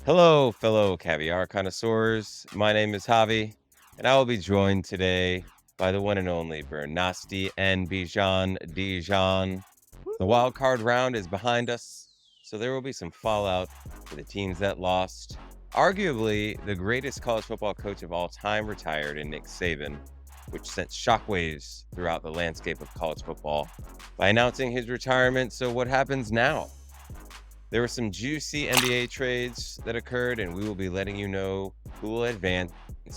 Hello, fellow caviar connoisseurs. My name is Javi, and I will be joined today by the one and only Bernasti and Bijan Dijon. The wild card round is behind us, so there will be some fallout for the teams that lost. Arguably, the greatest college football coach of all time retired in Nick Saban, which sent shockwaves throughout the landscape of college football by announcing his retirement. So, what happens now? There were some juicy NBA trades that occurred, and we will be letting you know who will advance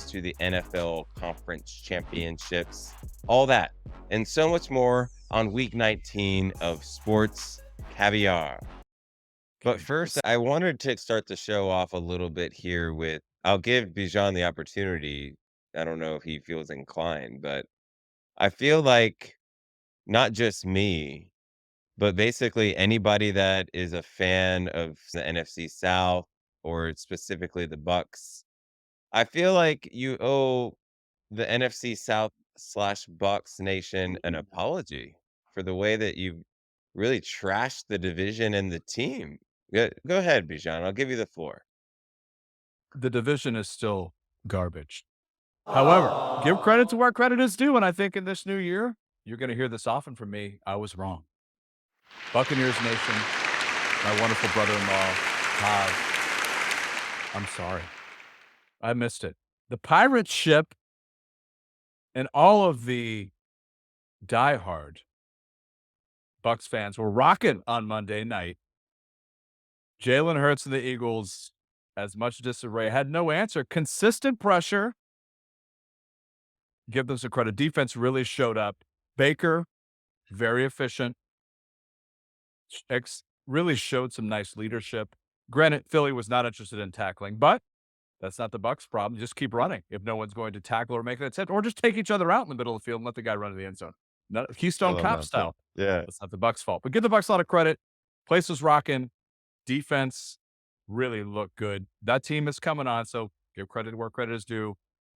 to the NFL Conference Championships. All that and so much more on week 19 of Sports Caviar. But first, I wanted to start the show off a little bit here with I'll give Bijan the opportunity. I don't know if he feels inclined, but I feel like not just me, but basically, anybody that is a fan of the NFC South or specifically the Bucks, I feel like you owe the NFC South slash Bucks nation an apology for the way that you really trashed the division and the team. Go ahead, Bijan. I'll give you the floor. The division is still garbage. However, give credit to where credit is due, and I think in this new year, you're going to hear this often from me. I was wrong. Buccaneers Nation, my wonderful brother-in-law, Todd, I'm sorry. I missed it. The pirate ship and all of the diehard Bucks fans were rocking on Monday night. Jalen Hurts and the Eagles, as much disarray, had no answer. Consistent pressure. Give them some credit. Defense really showed up. Baker, very efficient. Really showed some nice leadership. Granted, Philly was not interested in tackling, but that's not the Bucs' problem. Just keep running if no one's going to tackle or make an attempt, or just take each other out in the middle of the field and let the guy run to the end zone. I Keystone love Cop that pick. style. Yeah. That's not the Bucs' fault. But give the Bucs a lot of credit. Place was rocking. Defense really looked good. That team is coming on, so give credit where credit is due.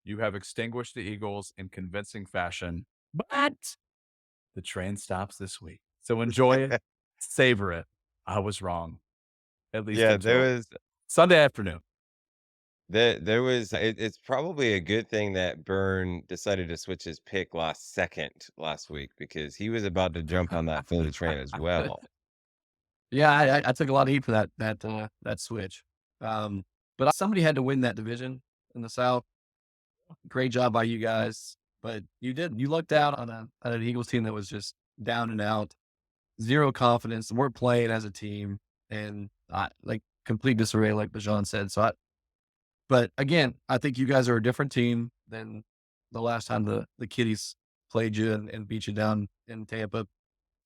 You have extinguished the Eagles in convincing fashion, but the train stops this week. So enjoy it, savor it. I was wrong, at least Yeah, there until was Sunday afternoon. it's probably a good thing that Byrne decided to switch his pick last second last week because he was about to jump on that Philly train as well. Yeah, I took a lot of heat for that switch. But somebody had to win that division in the South. Great job by you guys, but you did. You lucked out on an Eagles team that was just down and out, zero confidence, weren't playing as a team, and like complete disarray, like Bajan said. But again, I think you guys are a different team than the last time the Kitties played you and beat you down in Tampa.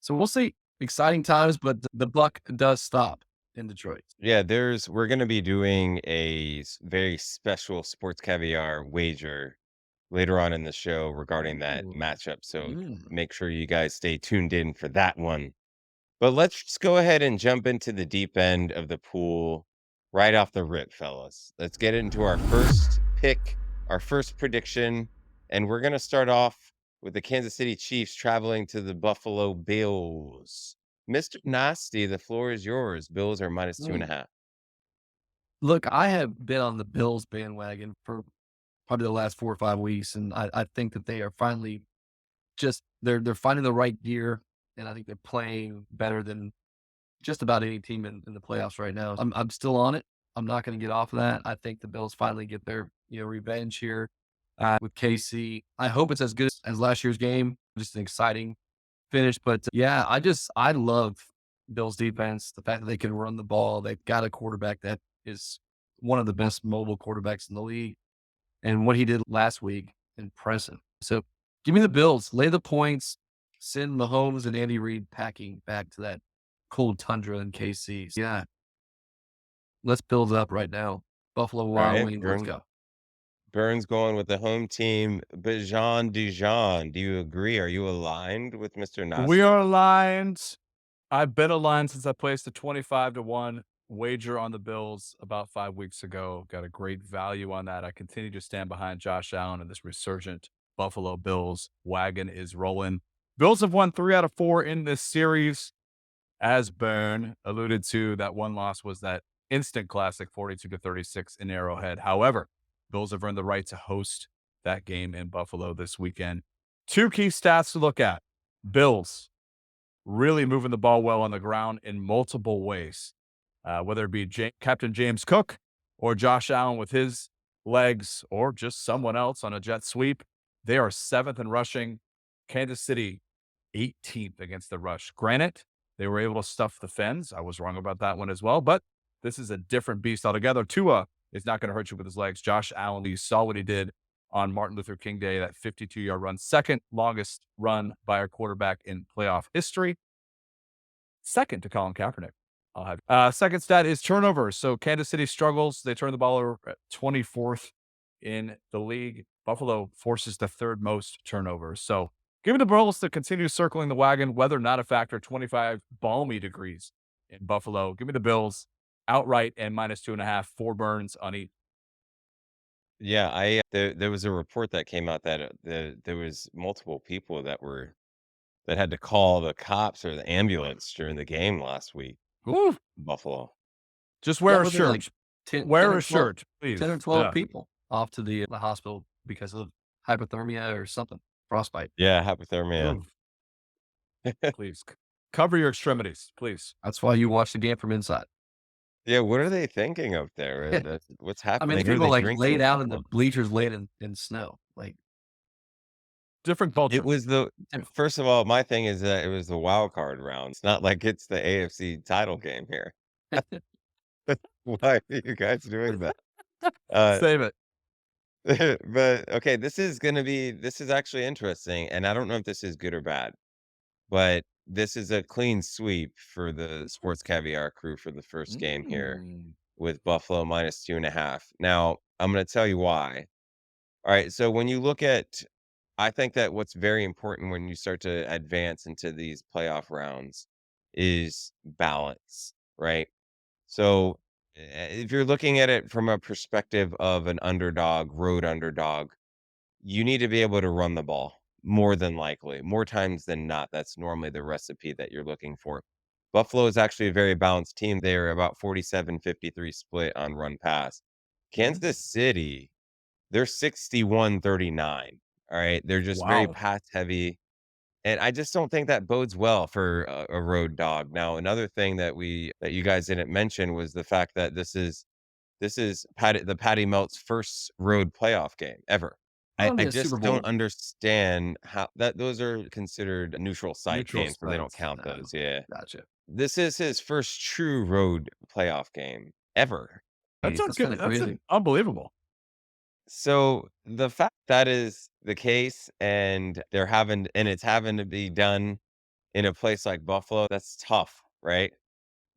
So we'll see. Exciting times, but the buck does stop in Detroit. Yeah, we're gonna be doing a very special sports caviar wager later on in the show regarding that Ooh. matchup. So Mm. make sure you guys stay tuned in for that one. But let's just go ahead and jump into the deep end of the pool right off the rip, fellas. Let's get into our first pick, our first prediction, and we're gonna start off with the Kansas City Chiefs traveling to the Buffalo Bills. Mr. Nasty, the floor is yours. Bills are minus two and a Mm. half. Look, I have been on the Bills bandwagon for probably the last 4 or 5 weeks, and I think that they are finally just they're finding the right gear, and I think they're playing better than just about any team in the playoffs right now. I'm still on it. I'm not going to get off of that. I think the Bills finally get their revenge here with KC. I hope it's as good as last year's game. Just an exciting finish, but yeah, I love Bills defense. The fact that they can run the ball. They've got a quarterback that is one of the best mobile quarterbacks in the league, and what he did last week, impressive. So give me the Bills. Lay the points. Send Mahomes and Andy Reid packing back to that cold tundra in KC. Yeah, let's build up right now. Buffalo All Wild right, Wings, let's go. Burns going with the home team. But Jean Dijon, do you agree? Are you aligned with Mr. We are Nasty? aligned. I've been aligned since I placed a 25-1 wager on the Bills about 5 weeks ago. Got a great value on that. I continue to stand behind Josh Allen and this resurgent Buffalo Bills wagon is rolling. Bills have won 3 out of 4 in this series. As Byrne alluded to, that one loss was that instant classic 42-36 in Arrowhead. However, Bills have earned the right to host that game in Buffalo this weekend. Two key stats to look at. Bills really moving the ball well on the ground in multiple ways, whether it be Captain James Cook or Josh Allen with his legs or just someone else on a jet sweep. They are 7th in rushing. Kansas City 18th against the rush. Granted, they were able to stuff the Fens. I was wrong about that one as well, but this is a different beast altogether. Tua is not going to hurt you with his legs. Josh Allen, you saw what he did on Martin Luther King Day, that 52-yard run, second longest run by a quarterback in playoff history. Second to Colin Kaepernick. I'll have second stat is turnovers. So Kansas City struggles. They turn the ball over at 24th in the league. Buffalo forces the third most turnovers. So give me the Bills to continue circling the wagon. Weather not a factor. 25 balmy degrees in Buffalo. Give me the Bills outright and -2.5. 4 burns on each. Yeah, there was a report that came out that there was multiple people that had to call the cops or the ambulance during the game last week Woo! in Buffalo. Just Yeah, wear a wasn't it like shirt. 10 Wear or a 12 shirt, please. 10 or 12 Yeah. people off to the hospital because of hypothermia or something, frostbite. Yeah, hypothermia. Ooh, please cover your extremities, please. That's why you watch the game from inside. Yeah, what are they thinking up there? What's I mean, happening? these Are people they like drinking laid out in the alcohol? bleachers, laid in snow. Like, Different It culture. was first of all, my thing is that it was the wild card round. It's not like it's the AFC title game here. Why are you guys doing that? Uh, Save it. but okay, this is actually interesting, and I don't know if this is good or bad, but this is a clean sweep for the Sports Caviar crew for the first game here Mm. with Buffalo -2.5. Now, I'm gonna tell you why. All right, so when you look at I think that what's very important when you start to advance into these playoff rounds is balance, right? So, if you're looking at it from a perspective of an underdog, road underdog, you need to be able to run the ball more than likely. More times than not, that's normally the recipe that you're looking for. Buffalo is actually a very balanced team. They're about 47-53 split on run pass. Kansas City, they're 61-39. All right. They're just very Wow. pass heavy. And I just don't think that bodes well for a road dog. Now, another thing that you guys didn't mention was the fact that this is Patty Melt's first road playoff game ever. I I mean, a Super just don't Bowl understand how that those are considered neutral site Neutral games, so they don't sites. count those. Yeah. gotcha. This is his first true road playoff game ever. That's That's kind okay. of That's crazy. unbelievable. So the fact that is the case and it's having to be done in a place like Buffalo, that's tough, right?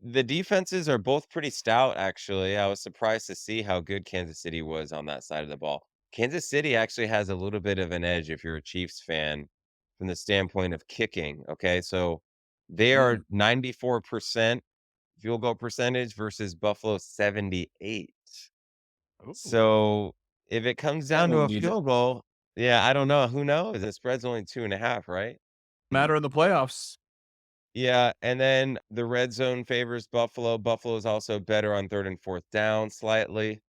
The defenses are both pretty stout, actually. I was surprised to see how good Kansas City was on that side of the ball. Kansas City actually has a little bit of an edge if you're a Chiefs fan from the standpoint of kicking. Okay. So they are Mm. 94% field goal percentage versus Buffalo 78. Ooh. So if it comes That down to one a needs it. field goal, yeah, I don't know. Who knows? The spread's only 2.5, right? Matter in the playoffs. Yeah, and then the red zone favors Buffalo. Buffalo is also better on 3rd and 4th down slightly.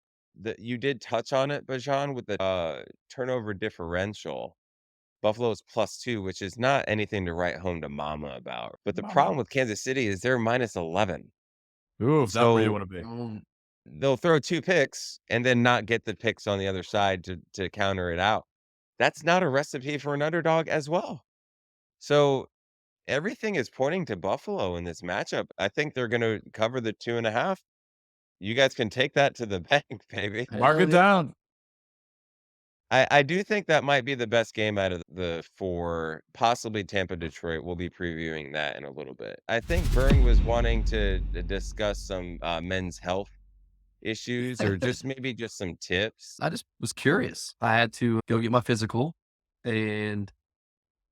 You did touch on it, Bajan, with the turnover differential. Buffalo's +2, which is not anything to write home to mama about. But the Mama. problem with Kansas City is they're -11. Ooh, not where you So want to be. they'll throw 2 picks and then not get the picks on the other side to counter it out. That's not a recipe for an underdog as well. So everything is pointing to Buffalo in this matchup. I think they're gonna cover the 2.5. You guys can take that to the bank, baby. Mark Hell it yeah. down. I do think that might be the best game out of the 4, possibly Tampa, Detroit. We'll be previewing that in a little bit. I think Byrne was wanting to discuss some, men's health issues or just maybe just some tips. I just was curious. I had to go get my physical, and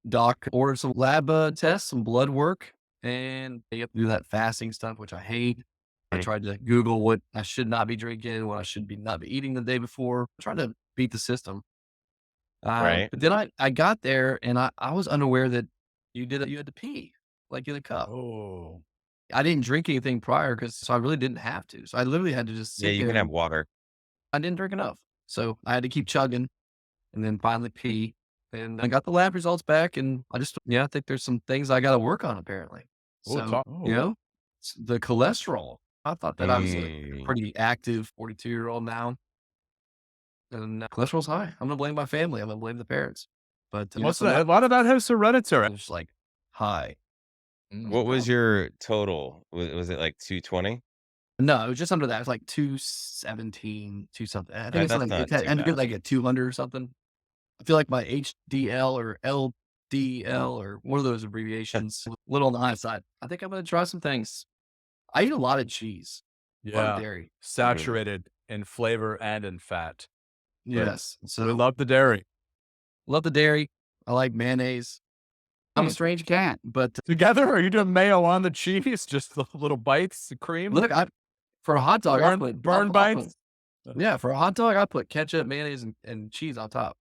doc ordered some lab tests, some blood work, and they have to do that fasting stuff, which I hate. I Mm, tried to Google what I should not be drinking, what I should be not be eating the day before, trying to beat the system. right? But then I got there and I was unaware that you had to pee like in a cup. Oh. I didn't drink anything prior so I really didn't have to. So I literally had to just Yeah, sit you there can have and water. I didn't drink enough. So I had to keep chugging and then finally pee. And I got the lab results back and I think there's some things I got to work on apparently. Oh, So, the cholesterol. I thought that I was a Mm. pretty active 42-year-old now. And cholesterol's high. I'm gonna blame my family. I'm gonna blame the parents. But Most so of now that, a lot of that is hereditary. it's like high. Mm. What was your total? Was it like 220? No, it was just under that. It's like 217, 2 something. I think it's That's like not it had too ended bad. at like at 200 or something. I feel like my HDL or LDL or one of those abbreviations, a little on the high side. I think I'm gonna try some things. I eat a lot of cheese, a lot of Yeah, dairy. Mm. saturated in flavor and in fat. But Yes. we So love the dairy. love the dairy. I like mayonnaise. I'm a Hmm. strange cat, but Together, are you doing mayo on the cheese? Just the little bites of cream? look, I for a hot dog, Burn I'll put bites? yeah, for a hot dog, I put ketchup, mayonnaise, and cheese on top.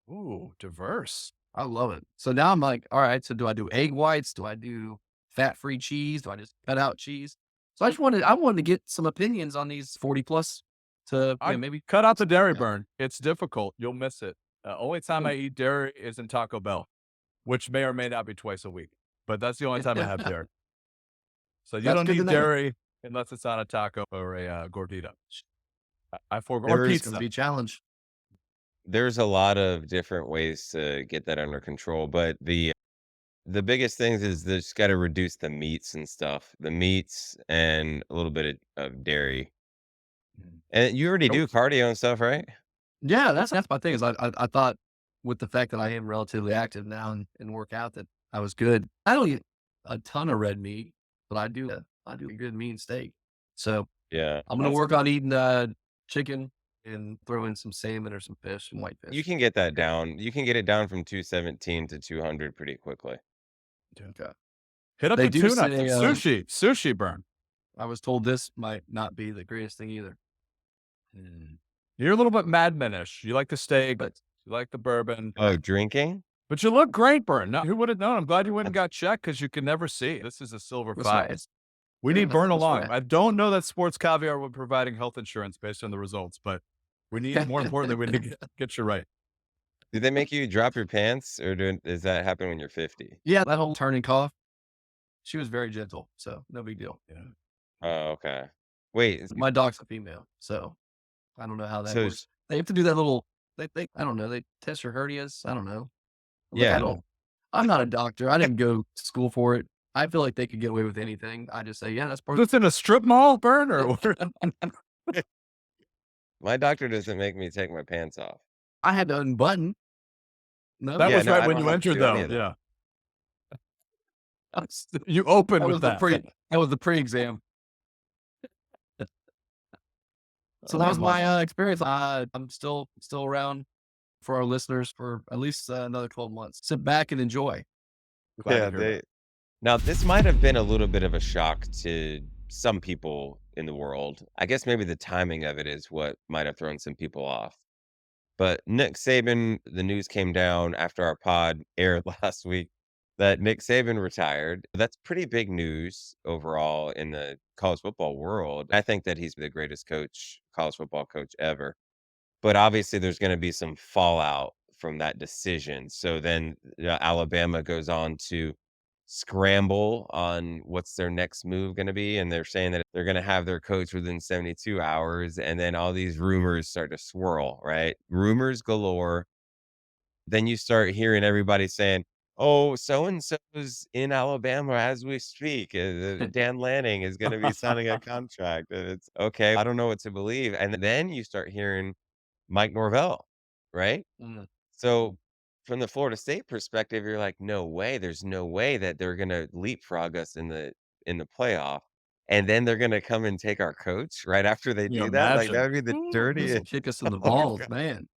Ooh, diverse. I love it. So now I'm like, all right, so do I do egg whites? Do I do fat-free cheese? Do I just cut out cheese? So I wanted to get some opinions on these 40 plus to, I maybe cut out the dairy yeah. burn. It's difficult. You'll miss it. Only time I eat dairy is in Taco Bell, which may or may not be twice a week, but that's the only time I have dairy. So you That's don't good to need know. dairy unless it's on a taco or a gordita. I forego or There's It's gonna pizza. be a challenge. there's a lot of different ways to get that under control, but the biggest things is just got to reduce the meats and stuff, the meats and a little bit of dairy. Mm. And you already Nope. do cardio and stuff, right? Yeah, that's my thing is I thought with the fact that I am relatively active now and work out that I was good. I don't eat a ton of red meat, but I do a good meat steak. So Yeah. I'm gonna work on eating chicken and throw in some salmon or some fish, some white You fish. can get that down. You can get it down from 217 to 200 pretty quickly. Yeah. Okay. Hit up They the do tuna. say Sushi burn. I was told this might not be the greatest thing either. Mm. You're a little bit madmanish. You like the steak, But you like the bourbon, Oh, drinking? but you look great, Burn. Who would have known? I'm glad you went and got checked because you can never see. This is a silver that's right. fox. We need Burn That's along. right. I don't know that sports caviar would providing health insurance based on the results, but we need, more importantly, we need to get you right. Did they make you drop your pants or does that happen when you're 50? Yeah, that whole turning cough. She was very gentle, so no big deal. Yeah. Oh, okay. Wait, My dog's a female, so I don't know how that so works. They have to do that little they I don't know, they test your hernias. I don't know. Like yeah, I'm not a doctor. I didn't go to school for it. I feel like they could get away with anything. I just say, yeah, that's part This in a strip mall, Burn, or where? my doctor doesn't make me take my pants off. I had to unbutton. No, That Yeah, was no, right I when don't you have to entered, do any though. of that. Yeah. that's You opened that with was the that. that was the pre-exam. So that was my. my experience. I'm still around for our listeners for at least another 12 months. Sit back and enjoy. Glad Yeah, to hear that. they now this might have been a little bit of a shock to some people in the world. I guess maybe the timing of it is what might have thrown some people off. But Nick Saban, the news came down after our pod aired last week that Nick Saban retired. That's pretty big news overall in the college football world. I think that he's the greatest college football coach ever. But obviously, there's going to be some fallout from that decision. So then Alabama goes on to scramble on what's their next move going to be. And they're saying that they're going to have their coach within 72 hours. And then all these rumors start to swirl, right? Rumors galore. Then you start hearing everybody saying, oh, so and so's in Alabama as we speak. Dan Lanning is going to be signing a contract. And it's okay. I don't know what to believe. And then you start hearing Mike Norvell, right? Mm. So from the Florida State perspective, you're like, "No way, there's no way that they're gonna leapfrog us in the playoff, and then they're gonna come and take our coach right after they Can you do that?" Like, that imagine? would be the Just dirtiest. kick us in the Oh, balls, god. man.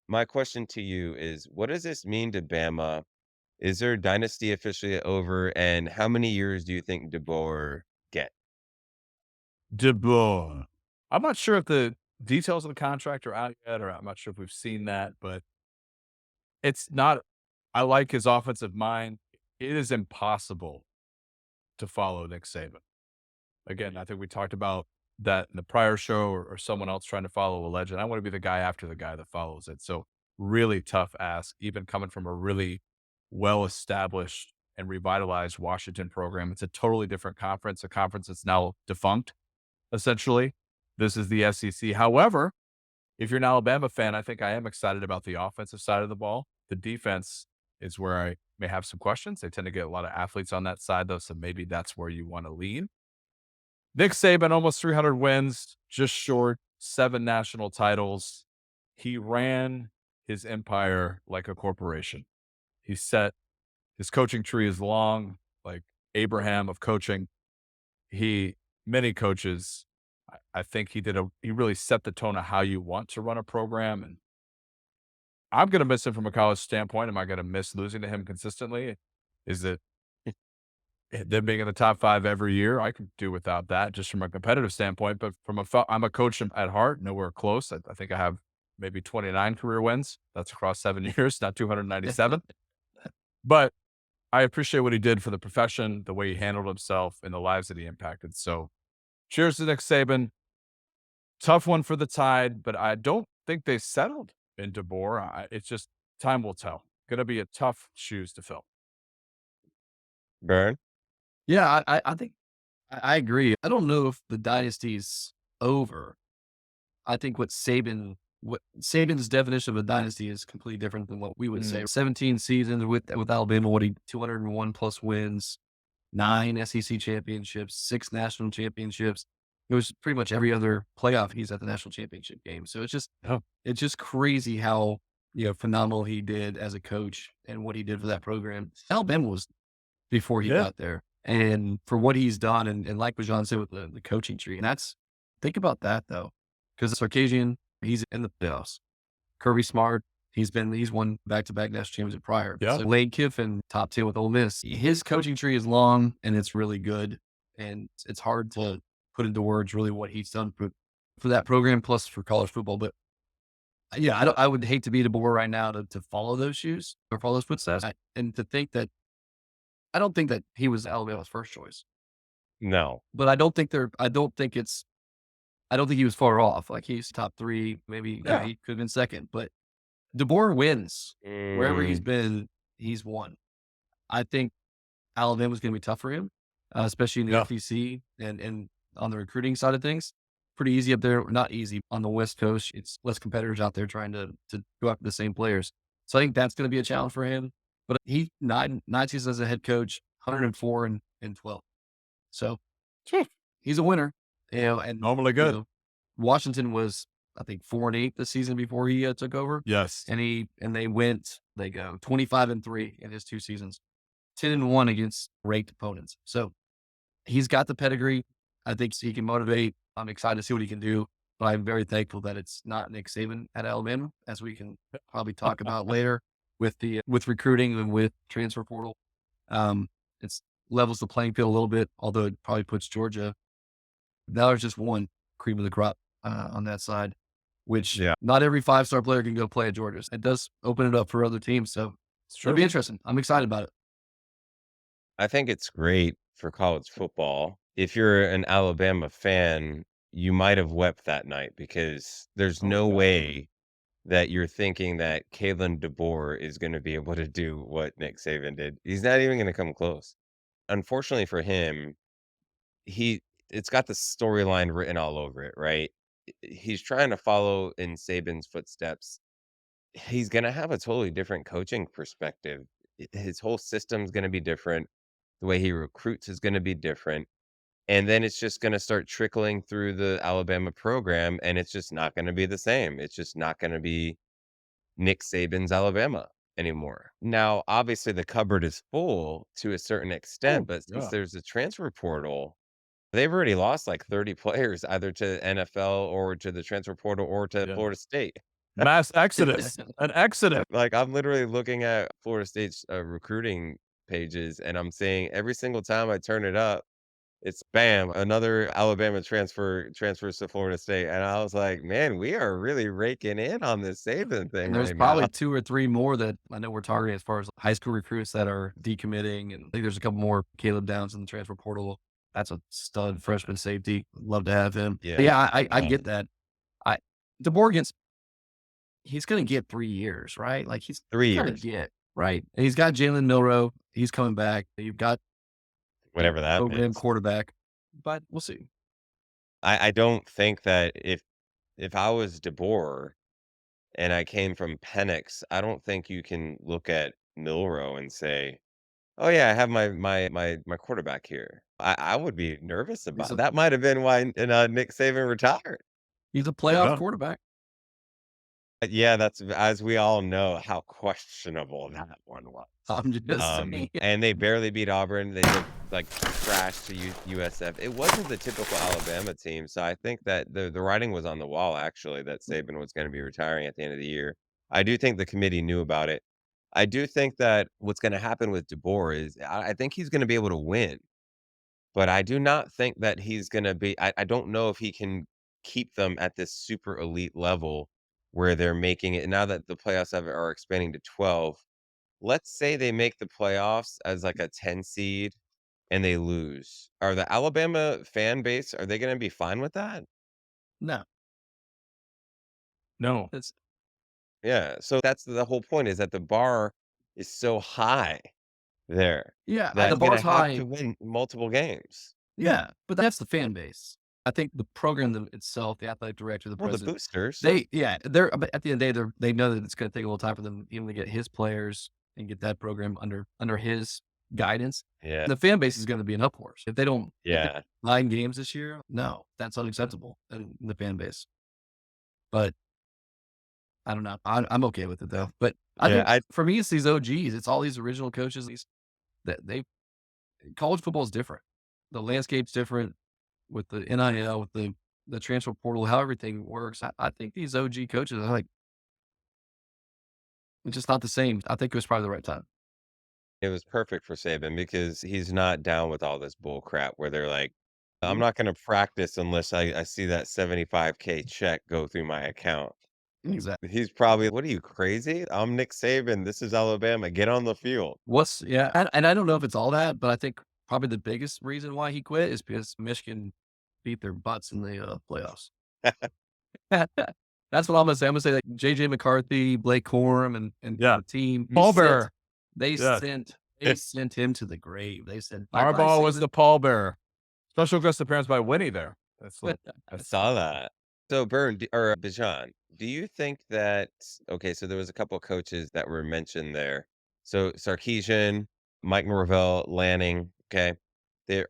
My question to you is, what does this mean to Bama? Is their dynasty officially over, and how many years do you think DeBoer get? De Boer. I'm not sure if the details of the contract are out yet, or I'm not sure if we've seen that, but it's not. I like his offensive mind. It is impossible to follow Nick Saban. Again, I think we talked about that in the prior show, or someone else trying to follow a legend. I want to be the guy after the guy that follows it. So really tough ask, even coming from a really well-established and revitalized Washington program. It's a totally different conference, a conference that's now defunct, essentially. This is the SEC. However, if you're an Alabama fan, I think I am excited about the offensive side of the ball. The defense is where I may have some questions. They tend to get a lot of athletes on that side, though, so maybe that's where you want to lean. Nick Saban, almost 300 wins, just short, 7 national titles. He ran his empire like a corporation. He set his coaching tree is long, like Abraham of coaching. Many coaches, I think he really set the tone of how you want to run a program. And I'm going to miss him from a college standpoint. Am I going to miss losing to him consistently? Is it them being in the top 5 every year? I could do without that just from a competitive standpoint. But I'm a coach at heart, nowhere close. I think I have maybe 29 career wins. That's across 7 years, not 297. But I appreciate what he did for the profession, the way he handled himself, and the lives that he impacted. So cheers to Nick Saban. Tough one for the Tide, but I don't think they settled in DeBoer. It's just time will tell. Going to be a tough shoes to fill. Burn. Yeah, I think I agree. I don't know if the dynasty's over. I think what Saban's definition of a dynasty is completely different than what we would say. 17 seasons with Alabama, 201 plus wins, 9 SEC championships, 6 national championships. It was pretty much every other playoff he's at the national championship game. So it's just crazy how phenomenal he did as a coach and what he did for that program. Alabama was before he got there, and for what he's done, and like what John said with the coaching tree, and think about that though, because Sarkisian, he's in the playoffs. Kirby Smart, he's won back-to-back national championship prior. Yeah. So Lane Kiffin, top 10 with Ole Miss. His coaching tree is long and it's really good, and it's hard to put into words really what he's done for that program, plus for college football. But yeah, I would hate to be DeBoer right now to follow those shoes or follow those footsteps, and to think that I don't think that he was Alabama's first choice, No. but I don't think he was far off. Like, he's top 3, maybe he could have been second, but DeBoer wins. Wherever he's been, he's won. I think Alabama's going to be tough for him, especially in the SEC and on the recruiting side of things. Pretty easy up there. Not easy on the West Coast. It's less competitors out there trying to go after the same players. So I think that's going to be a challenge for him. But he nine seasons as a head coach, 104 and 12. So he's a winner. And Normally good. Washington was, I think, 4-8 the season before he took over. Yes. And they go 25-3 in his 2 seasons, 10-1 against ranked opponents. So he's got the pedigree. I think he can motivate. I'm excited to see what he can do, but I'm very thankful that it's not Nick Saban at Alabama, as we can probably talk about later with recruiting and with transfer portal. It's levels the playing field a little bit, although it probably puts Georgia. Now there's just one cream of the crop on that side, which not every 5-star player can go play at Georgia. It does open it up for other teams, so it'll be interesting. I'm excited about it. I think it's great for college football. If you're an Alabama fan, you might have wept that night because there's no way that you're thinking that Kalen DeBoer is going to be able to do what Nick Saban did. He's not even going to come close. Unfortunately for him, it's got the storyline written all over it, right? He's trying to follow in Saban's footsteps. He's going to have a totally different coaching perspective. His whole system's going to be different. The way he recruits is going to be different. And then it's just going to start trickling through the Alabama program, and it's just not going to be the same. It's just not going to be Nick Saban's Alabama anymore. Now, obviously, the cupboard is full to a certain extent, but since there's a transfer portal, they've already lost like 30 players either to NFL or to the transfer portal or to Florida State. Mass exodus, an exodus. Like, I'm literally looking at Florida State's recruiting pages, and I'm seeing every single time I turn it up, it's bam, another Alabama transfers to Florida State, and I was like, "Man, we are really raking in on this Saban thing And there's right now." probably 2 or 3 more that I know we're targeting as far as high school recruits that are decommitting, and I think there's a couple more. Caleb Downs in the transfer portal. That's a stud freshman safety. Love to have him. But Yeah, yeah, I um, get that. I DeBoer gets he's gonna get 3 years, right? Like, he's 3 gonna years, get right? And he's got Jalen Milroe. He's coming back. You've got a whatever that program means. quarterback, but we'll see. I don't think that if I was DeBoer and I came from Penix, I don't think you can look at Milroe and say, "Oh, yeah, I have my quarterback here." I would be nervous He's about a that might have been why Nick Saban retired. he's a playoff Yeah. quarterback. Yeah, that's as we all know how questionable that one was. I'm just saying. And they barely beat Auburn. They looked like trash to USF. It wasn't the typical Alabama team, so I think that the writing was on the wall actually that Saban was gonna be retiring at the end of the year. I do think the committee knew about it. I do think that what's gonna happen with DeBoer is I think he's gonna be able to win. But I do not think that he's gonna be I don't know if he can keep them at this super elite level where they're making it now that the playoffs are expanding to 12. Let's say they make the playoffs as, like, a 10 seed and they lose. Are the Alabama fan base, are they gonna be fine with that? No, No. it's Yeah, so that's the whole point is that the bar is so high there yeah, that the he's gonna bar's have high. to win multiple games. Yeah, but that's the fan base. I think the program itself, the athletic director, the Well, the president, boosters. they're but at the end of the day, they know that it's gonna take a little time for them even to get his players and get that program under his guidance. Yeah, The fan base is gonna be an uproar. If they yeah, 9 games this year, no, that's unacceptable in the fan base. But I don't know. I'm okay with it though. But I yeah, think I for me, it's these OGs. It's all these original coaches. These that they college football is different. The landscape's different with the NIL, with the transfer portal, how everything works. I think these OG coaches are like, it's just not the same. I think it was probably the right time. It was perfect for Saban because he's not down with all this bull crap where they're like, "I'm Mhm. not gonna practice unless I see that 75K check go through my account." Exactly. He's probably, "What are you, crazy? I'm Nick Saban. This is Alabama. Get on the field." And I don't know if it's all that, but I think probably the biggest reason why he quit is because Michigan beat their butts in the playoffs. That's what I'm gonna say. I'm gonna say like JJ McCarthy, Blake Corum, and Yeah. the team. Pallbearer. They Yes. sent they sent him to the grave. They said bye bye Harbaugh was Saban. the pallbearer. Special guest appearance by Winnie there. I That's saw that. So, Bern or Bijan, do you think that okay, so there was a couple of coaches that were mentioned there. So, Sarkisian, Mike Norvell, Lanning, okay?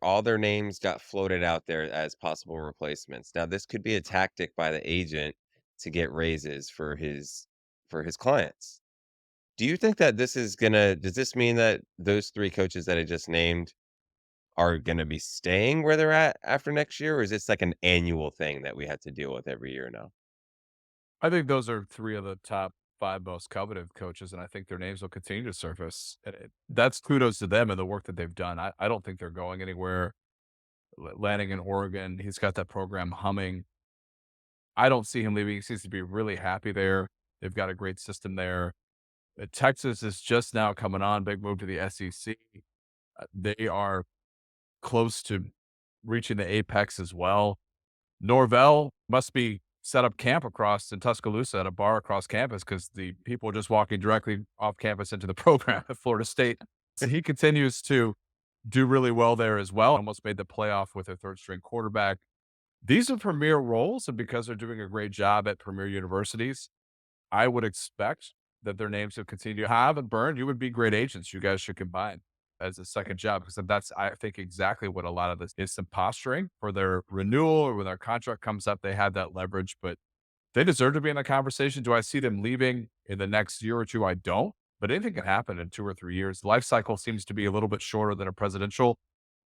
All their names got floated out there as possible replacements. Now, this could be a tactic by the agent to get raises for his clients. Do you think that this is gonna does this mean that those 3 coaches that I just named are gonna be staying where they're at after next year, or is this like an annual thing that we have to deal with every year now? I think those are 3 of the top 5 most coveted coaches, and I think their names will continue to surface. That's kudos to them and the work that they've done. I don't think they're going anywhere. Landing in Oregon, he's got that program humming. I don't see him leaving. He seems to be really happy there. They've got a great system there. Texas is just now coming on, big move to the SEC. They are close to reaching the apex as well. Norvell must be set up camp across in Tuscaloosa at a bar across campus because the people are just walking directly off campus into the program at Florida State. So he continues to do really well there as well. Almost made the playoff with a third string quarterback. These are premier roles, and because they're doing a great job at premier universities, I would expect that their names will continue to have and burn. You would be great agents. You guys should combine as a second job because that's, I think, exactly what a lot of this is some posturing for their renewal or when their contract comes up. They have that leverage, but they deserve to be in the conversation. Do I see them leaving in the next year or two? I don't, but anything can happen in 2 or 3 years. The life cycle seems to be a little bit shorter than a presidential.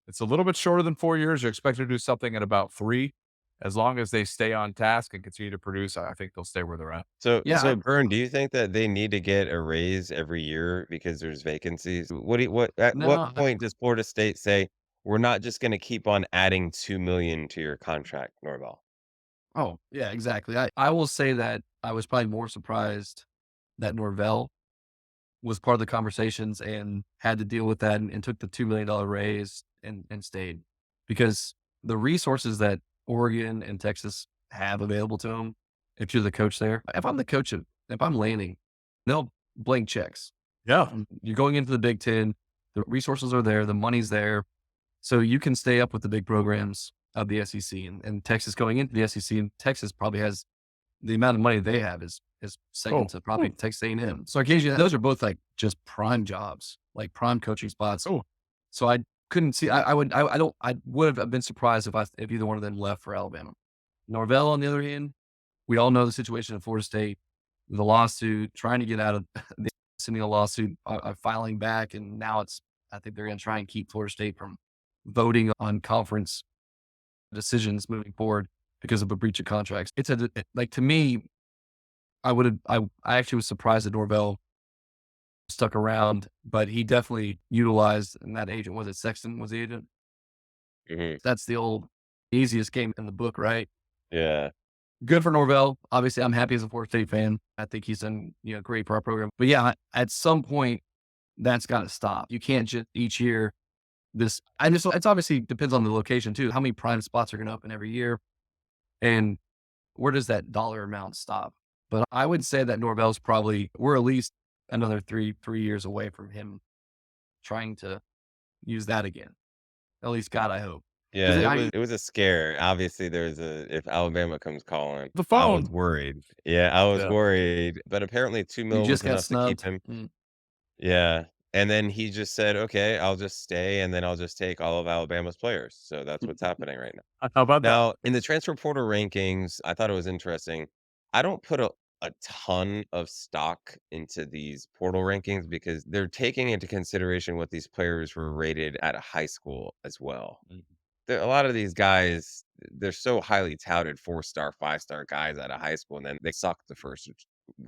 It's a little bit shorter than 4 years. You're expected to do something in about 3. As long as they stay on task and continue to produce, I think they'll stay where they're at. Yeah, So, Bern, do you think that they need to get a raise every year because there's vacancies? What do you, what at no, what point does Florida State say we're not just gonna keep on adding 2 million to your contract, Norvell. Oh, yeah, exactly. I will say that I was probably more surprised that Norvell was part of the conversations and had to deal with that and took the $2 million raise and stayed. Because the resources that Oregon and Texas have available to them, if you're the coach there, if I'm the coach of if I'm landing, they'll blank checks. Yeah. You're going into the Big Ten, the resources are there, the money's there. So you can stay up with the big programs of the SEC and Texas going into the SEC, and Texas probably has the amount of money they have is second Oh, to probably Texas A&M. So occasionally those are both like just prime jobs, like prime coaching spots. oh, So I couldn't see. I would have been surprised if either one of them left for Alabama. Norvell, on the other hand, we all know the situation at Florida State, the lawsuit, trying to get out of the sending a lawsuit, filing back, and now I think they're going to try and keep Florida State from voting on conference decisions moving forward because of a breach of contracts. Like to me, I actually was surprised that Norvell stuck around, but he definitely utilized, and that agent, was it Sexton was the agent? Mhm. That's the old easiest game in the book, right? Yeah. Good for Norvell. Obviously, I'm happy as a Florida State fan. I think he's done, great for our program. But yeah, at some point, that's got to stop. You can't just each year it's obviously depends on the location too. How many prime spots are going to open every year, and where does that dollar amount stop? But I would say that Norvell's we're at least another three years away from him trying to use that again. At least God, I hope. Yeah, Because it was a scare. Obviously, there's a if Alabama comes calling, the I was phone. worried. Yeah, I was Yeah. worried, but apparently 2 you mil just was got enough to keep snubbed. him. Yeah, and then he just said, "Okay, I'll just stay, and then I'll just take all of Alabama's players." So that's what's happening right now. How about that? Now, in the transfer portal rankings, I thought it was interesting. I don't put a ton of stock into these portal rankings because they're taking into consideration what these players were rated at a high school as well. A lot of these guys, they're so highly touted 4-star, 5-star guys out of high school, and then they suck the first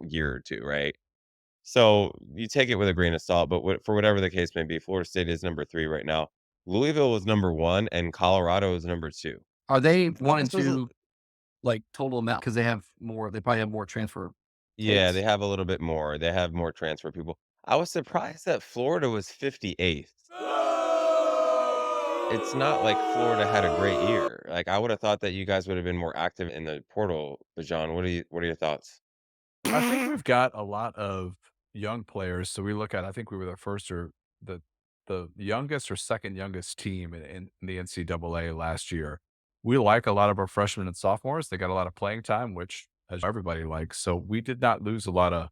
year or two, right? So you take it with a grain of salt, but for whatever the case may be, Florida State is number 3 right now. Louisville was number 1, and Colorado is number 2. Are they I thought one and this was a two like total amount? Because they have more. They probably have more transfer Yeah, they takes. have a little bit more. They have more transfer people. I was surprised that Florida was 58th. It's not like Florida had a great year. Like, I would have thought that you guys would have been more active in the portal, but John, what are your thoughts? I think we've got a lot of young players. So we look at, I think we were the first or the youngest or second youngest team in the NCAA last year. We like a lot of our freshmen and sophomores. They got a lot of playing time, which as everybody likes. So we did not lose a lot of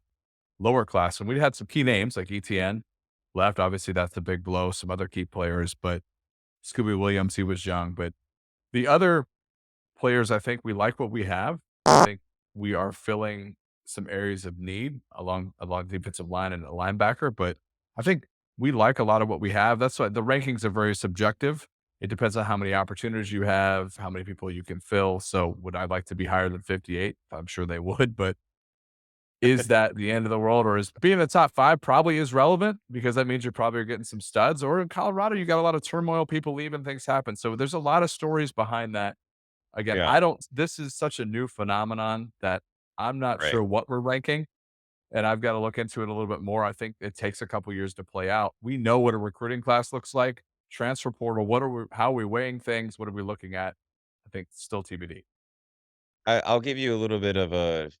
lower class. And we had some key names like ETN left. Obviously, that's a big blow. Some other key players, but Scooby Williams, he was young. But the other players, I think we like what we have. I think we are filling some areas of need along the defensive line and a linebacker, but I think we like a lot of what we have. That's why the rankings are very subjective. It depends on how many opportunities you have, how many people you can fill. So would I like to be higher than 58? I'm sure they would, but is that the end of the world, or is being in the top 5 probably is relevant because that means you're probably getting some studs, or in Colorado, you got a lot of turmoil, people leaving, things happen. So there's a lot of stories behind that. Again, Yeah, I don't this is such a new phenomenon that I'm not right. sure what we're ranking, and I've got to look into it a little bit more. I think it takes a couple years to play out. We know what a recruiting class looks like. Transfer portal, how are we weighing things? What are we looking at? I think still TBD. I'll give you a little bit of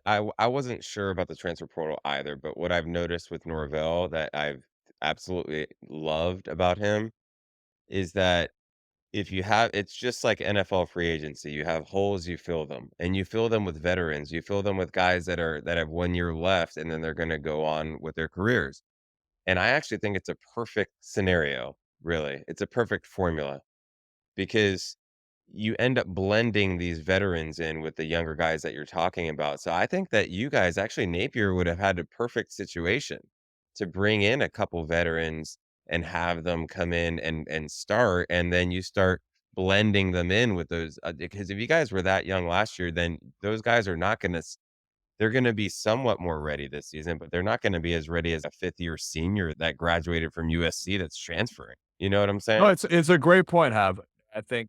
I wasn't sure about the transfer portal either, but what I've noticed with Norvell that I've absolutely loved about him is that if you have it's just like NFL free agency. You have holes, you fill them, and you fill them with veterans. You fill them with guys that have 1 year left, and then they're gonna go on with their careers. And I actually think it's a perfect scenario, really. It's a perfect formula because you end up blending these veterans in with the younger guys that you're talking about. So I think that you guys actually Napier would have had a perfect situation to bring in a couple veterans and have them come in and start, and then you start blending them in with those because if you guys were that young last year, then those guys are not going to they're going to be somewhat more ready this season, but they're not going to be as ready as a fifth year senior that graduated from USC that's transferring. You know what I'm No, saying? it's a great point, Have. I think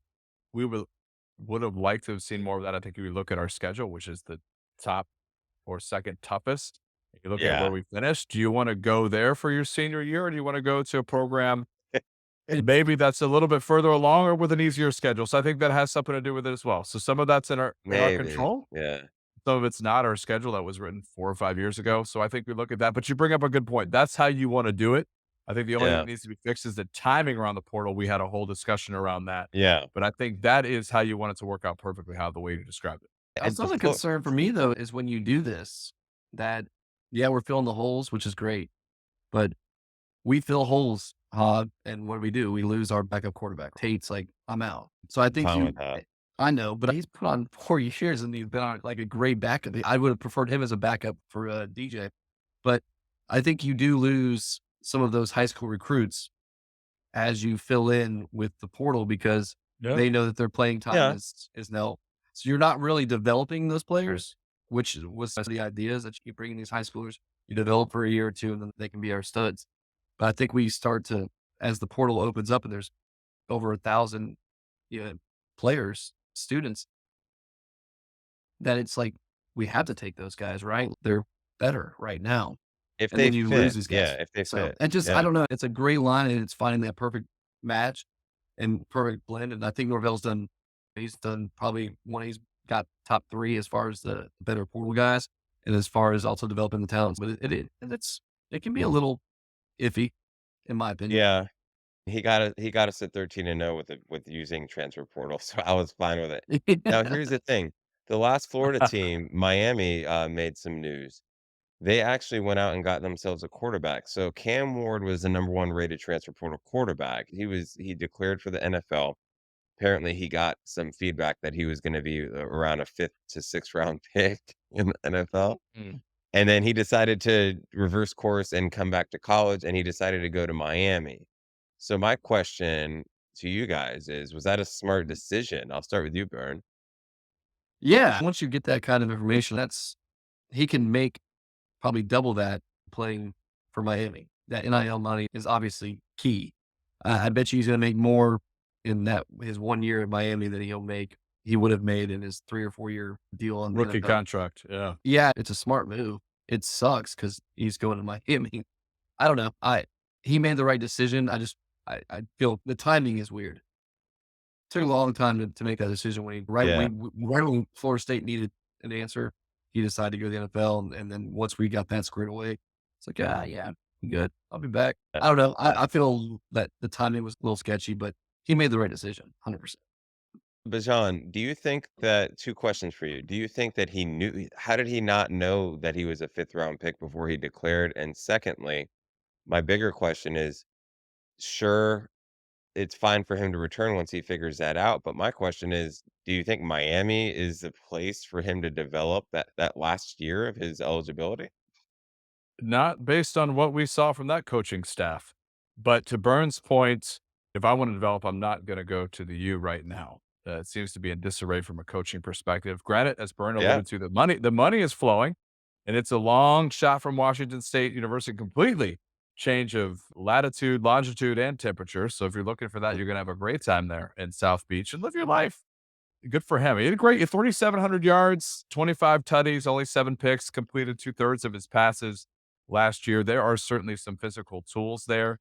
we would have liked to have seen more of that. I think if you look at our schedule, which is the top or second toughest, if you look at where Yeah. we finished, do you wanna go there for your senior year, or do you wanna go to a program maybe that's a little bit further along or with an easier schedule? So I think that has something to do with it as well. So some of that's in our Maybe. control. Yeah. Some of it's not. Our schedule that was written 4 or 5 years ago. So I think we look at that. But you bring up a good point. That's how you wanna do it. I think the only thing Yeah. that needs to be fixed is the timing around the portal. We had a whole discussion around that. Yeah. But I think that is how you want it to work out perfectly, how the way you described it. And Also, the concern for me though is when you do this, that yeah, we're filling the holes, which is great, but we fill holes, and what do? We lose our backup quarterback. Tate's like, I'm out. So I think fine with you, that. I know, but he's put on 4 years and he's been on like a great backup. I would have preferred him as a backup for DJ, but I think you do lose some of those high school recruits as you fill in with the portal because Yeah. they know that their playing time Yeah. is now. So you're not really developing those players, which was the idea is that you keep bringing these high schoolers, you develop for a year or two, and then they can be our studs. But I think we start to, as the portal opens up and there's over 1,000 you know, players, students, that it's like we have to take those guys, right? They're better right now. If And they then you lose fit. these Yeah, guys. if they So, fit. and just, I Yeah. don't know, it's a great line and it's finding that perfect match and perfect blend. And I think he's done probably he's got top three as far as the better portal guys and as far as also developing the talents. But it can be a little iffy, in my opinion. Yeah. He got us at 13-0 with using transfer portal, so I was fine with it. Now here's the thing, the last Florida team, Miami, made some news. They actually went out and got themselves a quarterback. So Cam Ward was the number 1 rated transfer portal quarterback. He declared for the NFL. Apparently, he got some feedback that he was gonna be around a 5th to 6th round pick in the NFL. Mm. And then he decided to reverse course and come back to college, and he decided to go to Miami. So my question to you guys is, was that a smart decision? I'll start with you, Bern. Yeah. Once you get that kind of information, he can make probably double that playing for Miami. That NIL money is obviously key. I bet you he's going to make more in that his 1 year in Miami than he would have made in his 3 or 4 year deal on the Rookie NFL. contract. Yeah. Yeah, it's a smart move. It sucks because he's going to Miami. I don't know. He made the right decision. I feel the timing is weird. Took a long time to make that decision Yeah. right when Florida State needed an answer, he decided to go to the NFL, and then once we got that squared away, it's like, yeah, I'm good. I'll be back. I don't know. I feel that the timing was a little sketchy, but he made the right decision, 100%. Bajan, do you think that 2 questions for you. Do you think that he knew how did he not know that he was a 5th round pick before he declared? And secondly, my bigger question is, sure, it's fine for him to return once he figures that out, but my question is, do you think Miami is the place for him to develop that last year of his eligibility? Not based on what we saw from that coaching staff. But to Burns' point, if I want to develop, I'm not going to go to the U right now. It seems to be in disarray from a coaching perspective. Granted, as Byrne Yeah. alluded to, the money is flowing, and it's a long shot from Washington State University, completely change of latitude, longitude, and temperature. So if you're looking for that, you're going to have a great time there in South Beach and live your life. Good for him. He had a great 3,700 yards, 25 tutties, only 7 picks, completed 2/3 of his passes last year. There are certainly some physical tools there.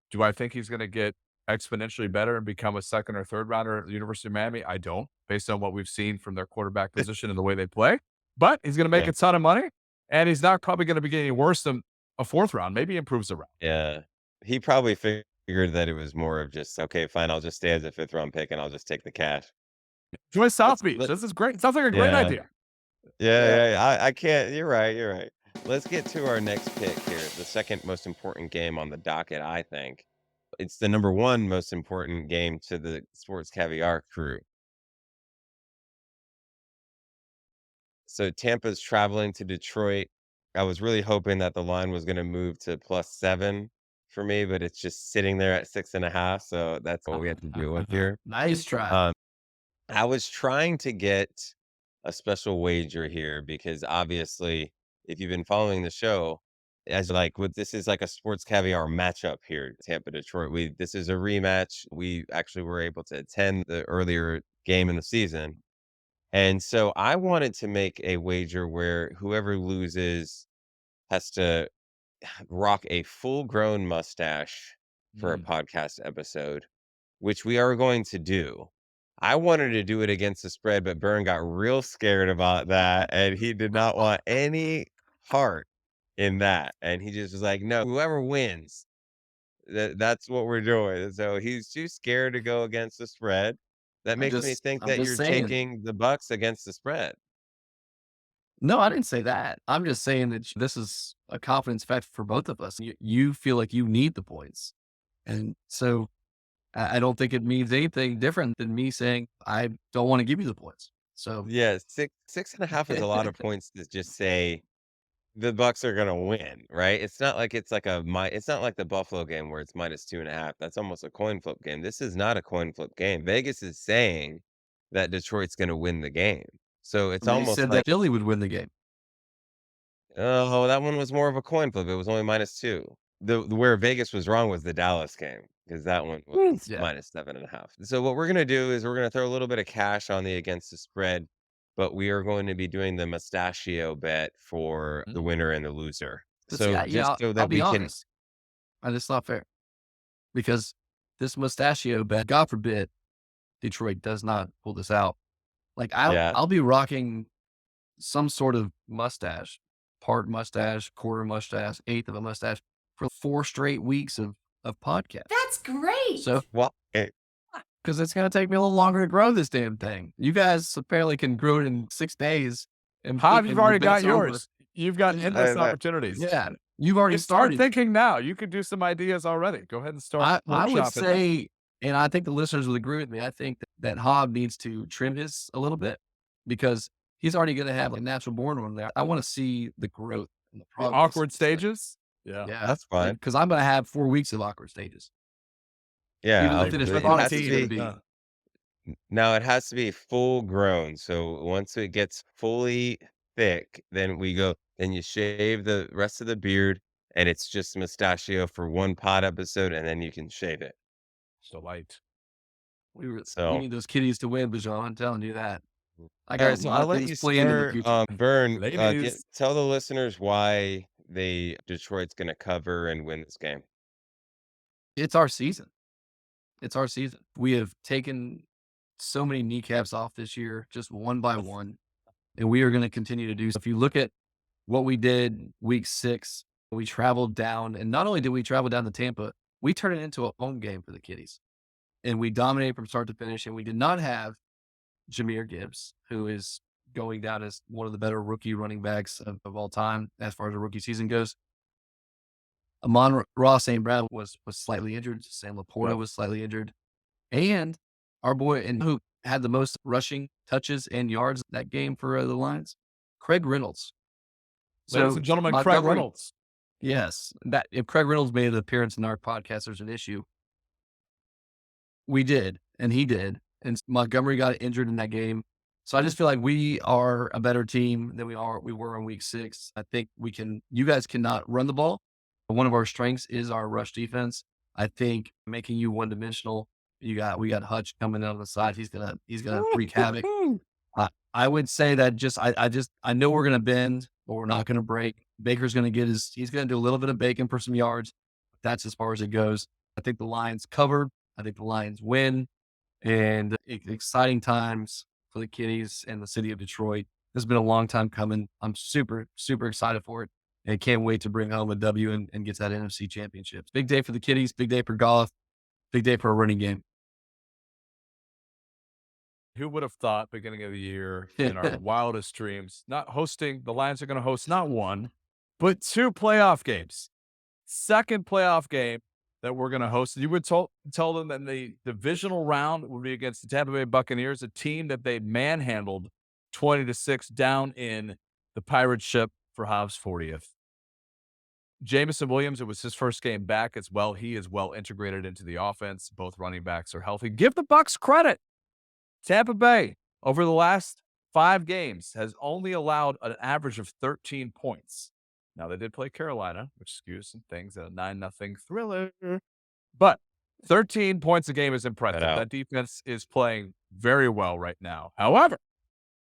Do I think he's going to get exponentially better and become a second or third rounder at the University of Miami? I don't, based on what we've seen from their quarterback position and the way they play. But he's going to make Yeah. a ton of money, and he's not probably going to be getting worse than a 4th round. Maybe he improves a round. Yeah. He probably figured that it was more of just, "Okay, fine, I'll just stay as a 5th round pick and I'll just take the cash." Join South Let's Beach. let This is great. Sounds like a great Yeah. idea. Yeah, Yeah. yeah, yeah. I can't you're right, you're right. Let's get to our next pick here, the second most important game on the docket, I think. It's the number 1 most important game to the Sports Caviar crew. So Tampa's traveling to Detroit. I was really hoping that the line was gonna move to +7 for me, but it's just sitting there at 6.5, so that's what we have to deal with here. Nice try. Um, I was trying to get a special wager here because obviously, if you've been following the show, as like with this is like a sports caviar matchup here, Tampa Detroit. This is a rematch. We actually were able to attend the earlier game in the season. And so I wanted to make a wager where whoever loses has to rock a full grown mustache for a Mm. podcast episode, which we are going to do. I wanted to do it against the spread, but Byrne got real scared about that, and he did not want any part in that. And he just was like, no, whoever wins, that's what we're doing. So he's too scared to go against the spread. That makes me think I'm that just you're saying. taking the Bucks against the spread. No, I didn't say that. I'm just saying that this is a confidence factor for both of us. You feel like you need the points. And so I don't think it means anything different than me saying, I don't want to give you the points. So Yeah, 6.5 is a lot of points to just say the Bucks are gonna win, right? It's not like it's not like the Buffalo game where it's -2.5. That's almost a coin flip game. This is not a coin flip game. Vegas is saying that Detroit's gonna win the game. So it's they almost said like, that Philly would win the game. oh, that one was more of a coin flip. It was only -2. Where Vegas was wrong was the Dallas game, because that one was Yeah. -7.5. So what we're gonna do is we're gonna throw a little bit of cash on the against the spread, but we are going to be doing the Mustachio bet for the winner and the loser. But see, So just so I'll that be we can, honest. And it's not fair because this Mustachio bet, God forbid, Detroit does not pull this out. Like yeah. I'll be rocking some sort of part mustache, quarter mustache, eighth of a mustache for 4 straight weeks of podcast. That's great. So, Well, because it's going to take me a little longer to grow this damn thing. You guys apparently can grow it in 6 days. And Hav, you've already got it's over. yours. You've got endless opportunities. Yeah, you've already Just start started. thinking now. You could do some ideas already. Go ahead and start I would workshopping them. say, and I think the listeners would agree with me. I think that Hobb needs to trim his a little bit because he's already going to have a natural born one there. I want to see the growth and the The progress. awkward stages. Yeah. Yeah, that's fine. because I'm going to have 4 weeks of awkward stages. Yeah, Even I'll the finished it product has to is going to be be. now it has to be full grown. So once it gets fully thick, then you shave the rest of the beard, and it's just Mustachio for one pod episode, and then you can shave it. So light. We So need those kitties to win, Bajan. I'm telling you that. I all got right, a so lot I'll of let things you planned in the start. future. Vern, Ladies. tell the listeners why Detroit's going to cover and win this game. It's our season. It's our season. We have taken so many kneecaps off this year, just one by one, and we are going to continue to do so. If you look at what we did week 6, we traveled down, and not only did we travel down to Tampa, we turned it into a home game for the Kitties, and we dominated from start to finish. And we did not have Jameer Gibbs, who is going down as one of the better rookie running backs of all time as far as the rookie season goes. Ross St. Brad was slightly injured. Sam Laporta Yep. was slightly injured. And our boy, and who had the most rushing touches and yards that game for the Lions, Craig Reynolds. Ladies So and gentlemen, Craig Montgomery- Reynolds. Yes, that if Craig Reynolds made an appearance in our podcast, there's an issue. We did, and he did, and Montgomery got injured in that game. So I just feel like we are a better team than we were in week 6. I think we can. You guys cannot run the ball. One of our strengths is our rush defense. I think making you one dimensional. We got Hutch coming out on the side. He's gonna wreak havoc. I would say that I know we're gonna bend, but we're not gonna break. Baker's gonna he's gonna do a little bit of bacon for some yards. That's as far as it goes. I think the Lions covered. I think the Lions win, and exciting times for the Kitties and the city of Detroit. This has been a long time coming. I'm super, super excited for it and can't wait to bring home a W and get that NFC championship. Big day for the Kitties, big day for golf, big day for a running game. Who would have thought beginning of the year in our wildest dreams, the Lions are going to host not one, but 2 playoff games. Second playoff game that we're going to host. You would tell them that the divisional round would be against the Tampa Bay Buccaneers, a team that they manhandled 20-6 down in the pirate ship for Hobbs' 40th. Jameson Williams, it was his first game back as well. He is well integrated into the offense. Both running backs are healthy. Give the Bucs credit. Tampa Bay, over the last 5 games, has only allowed an average of 13 points. Now, they did play Carolina, which skews some things at a 9-0 thriller, but 13 points a game is Cut impressive. out. That defense is playing very well right now. However,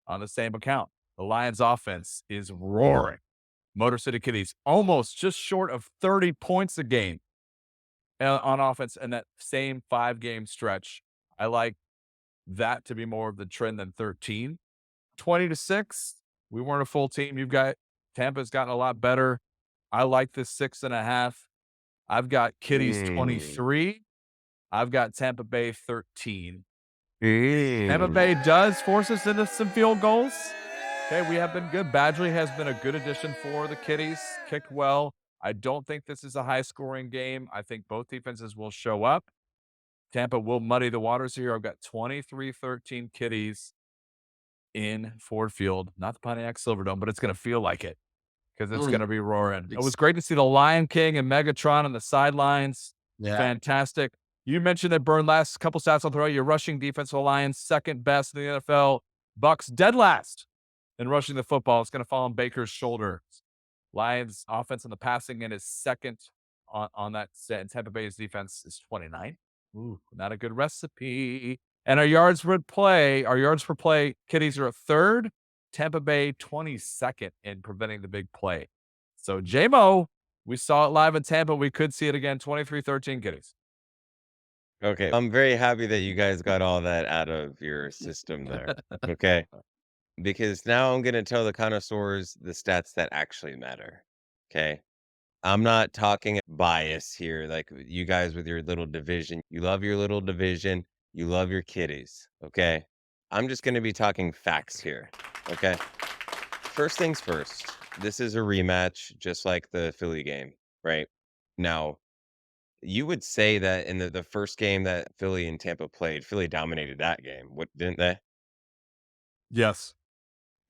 on the same account, the Lions offense is roaring. Motor City Kitties almost just short of 30 points a game on offense in that same 5-game stretch. I like that to be more of the trend than 13. 20-6. We weren't a full team. Tampa's gotten a lot better. I like this 6.5. I've got Kitties Mm. 23. I've got Tampa Bay 13. Tampa Mm. Bay does force us into some field goals. Okay, we have been good. Badgley has been a good addition for the Kitties, kicked well. I don't think this is a high-scoring game. I think both defenses will show up. Tampa will muddy the waters here. I've got 23-13 Kitties in Ford Field, not the Pontiac Silverdome, but it's going to feel like it because it's going to be roaring. It was great to see the Lion King and Megatron on the sidelines. Yeah. Fantastic. You mentioned that Burn last couple stats I'll throw out. Your rushing defensive line, second best in the NFL. Bucks dead last in rushing the football. It's going to fall on Baker's shoulders. Lions offense in the passing end is second on that set. And Tampa Bay's defense is 29. Ooh, not a good recipe. And our yards per play, Kitties are a third. Tampa Bay 22nd in preventing the big play. So J-Mo, we saw it live in Tampa. We could see it again. 23-13 Kitties. Okay. I'm very happy that you guys got all that out of your system there. Okay. Because now I'm gonna tell the connoisseurs the stats that actually matter. Okay. I'm not talking bias here, like you guys with your little division. You love your little division. You love your kitties. Okay. I'm just gonna be talking facts here. Okay. First things first. This is a rematch, just like the Philly game, right? Now, you would say that in the first game that Philly and Tampa played, Philly dominated that game. What didn't they? Yes.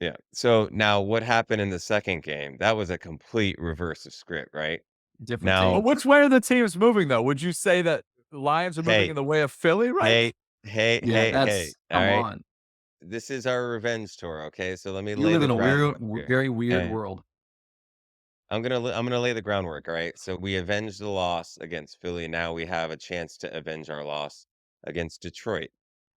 Yeah. So now what happened in the second game? That was a complete reverse of script, right? Different Now, But team. which way are the teams moving, though? Would you say that the Lions are moving hey, in the way of Philly, right? hey, hey, Yeah, hey. that's All come right. on. This is our revenge tour, okay? So let me You lay live the in a weird, groundwork here. very weird Okay. world. I'm gonna lay the groundwork, all right? So we avenged the loss against Philly. Now we have a chance to avenge our loss against Detroit.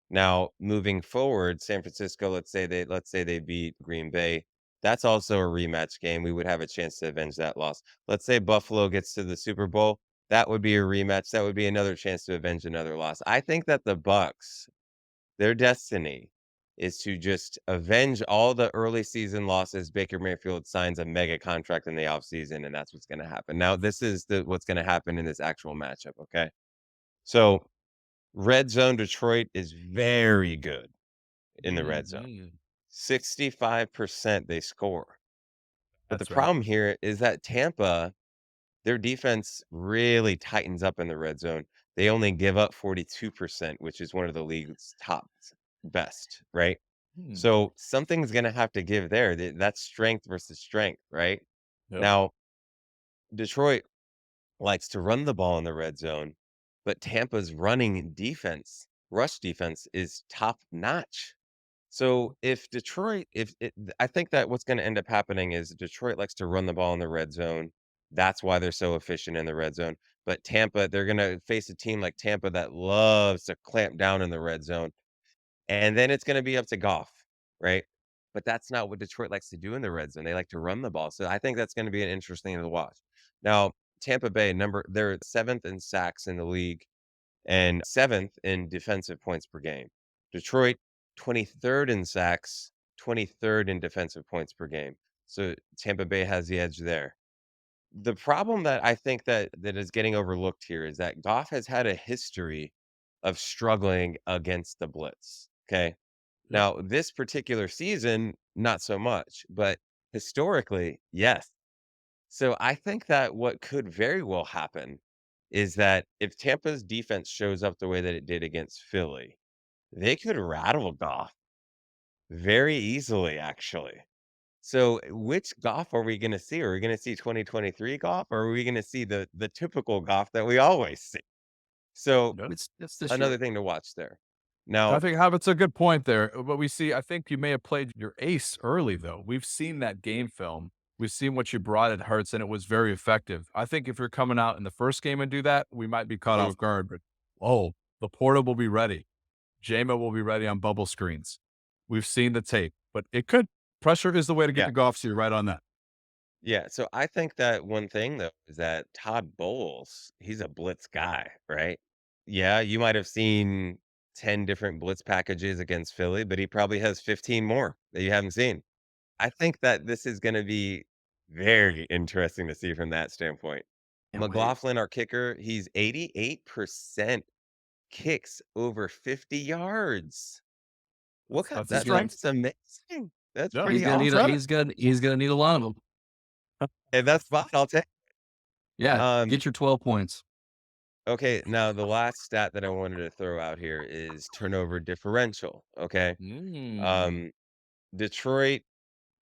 Now, moving forward, San Francisco, let's say they beat Green Bay. That's also a rematch game. We would have a chance to avenge that loss. Let's say Buffalo gets to the Super Bowl. That would be a rematch. That would be another chance to avenge another loss. I think that the Bucks, their destiny is to just avenge all the early season losses. Baker Mayfield signs a mega contract in the offseason, and that's what's going to happen. Now, this is what's going to happen in this actual matchup, okay? So, red zone Detroit is very good in the red zone. Mhm. 65% they score. But the That's right. problem here is that Tampa, their defense really tightens up in the red zone. They only give up 42%, which is one of the league's top best, right? Hmm. So something's going to have to give there. That's strength versus strength, right? Yep. Now, Detroit likes to run the ball in the red zone, but Tampa's running defense, rush defense is top notch. So if Detroit, if it, I think that what's going to end up happening is Detroit likes to run the ball in the red zone. That's why they're so efficient in the red zone. But Tampa, they're going to face a team like Tampa that loves to clamp down in the red zone. And then it's going to be up to Goff, right? But that's not what Detroit likes to do in the red zone. They like to run the ball. So I think that's going to be an interesting to watch. Now, Tampa Bay, they're seventh in sacks in the league and seventh in defensive points per game. Detroit, 23rd in sacks, 23rd in defensive points per game. So Tampa Bay has the edge there. The problem that I think that is getting overlooked here is that Goff has had a history of struggling against the blitz. Okay. Yep. Now, this particular season, not so much, but historically, yes. So I think that what could very well happen is that if Tampa's defense shows up the way that it did against Philly, they could rattle Goff very easily, actually. So which Goff are we going to see? Are we going to see 2023 Goff, or are we going to see the typical Goff that we always see? So Yep. It's this another year. thing to watch there. I Now, think Havertz's a good point there. But we see, I think you may have played your ace early, though. We've seen that game film. We've seen what you brought at Hurts, and it was very effective. I think if you're coming out in the first game and do that, we might be caught Mm, off guard. But the portal will be ready. Jama will be ready on bubble screens. We've seen the tape, but it could. Pressure is the way to get yeah. the golf, so you're right on that. Yeah, so I think that one thing though is that Todd Bowles, he's a blitz guy, right? Yeah, you might have seen 10 different blitz packages against Philly, but he probably has 15 more that you haven't seen. I think that this is gonna be very interesting to see from that standpoint. Can't wait. McLaughlin, our kicker, he's 88% kicks over 50 yards. What kind That's a He's that gonna strength. that's amazing. That's Yeah, he's pretty gonna I'll need awesome. a take it. he's gonna need a lot of them. And that's fine. I'll take Yeah, um get your 12 points. Okay, now the last stat that I wanted to throw out here is turnover differential, okay? Mm. Um, Detroit,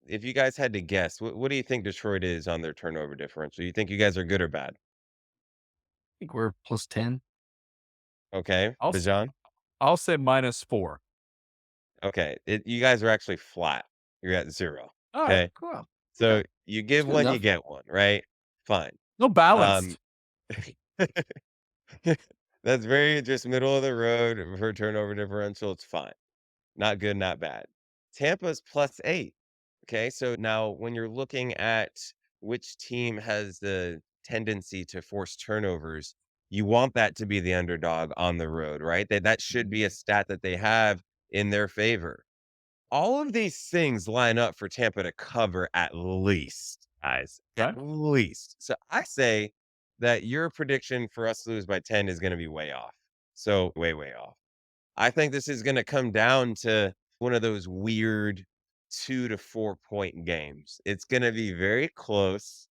if you guys had to guess, what do you think Detroit is on their turnover differential? You think you guys are good or bad? I think we're plus 10. Okay, I'll s- Bajan? I'll say -4. Okay, you guys are actually flat. You're at 0, All right, okay? Cool. Okay. So you That's give good one, you enough. get one, right? Fine. No Um, balanced. that's very just middle of the road for turnover differential. It's fine. Not good, not bad. Tampa's +8. Okay, so now when you're looking at which team has the tendency to force turnovers, you want that to be the underdog on the road, right? That should be a stat that they have in their favor. All of these things line up for Tampa to cover at least, guys, at Okay. least. So I say that your prediction for us to lose by 10 is going to be way off. So way, way off. I think this is gonna come down to one of those weird 2 to 4 point games. It's gonna be very close,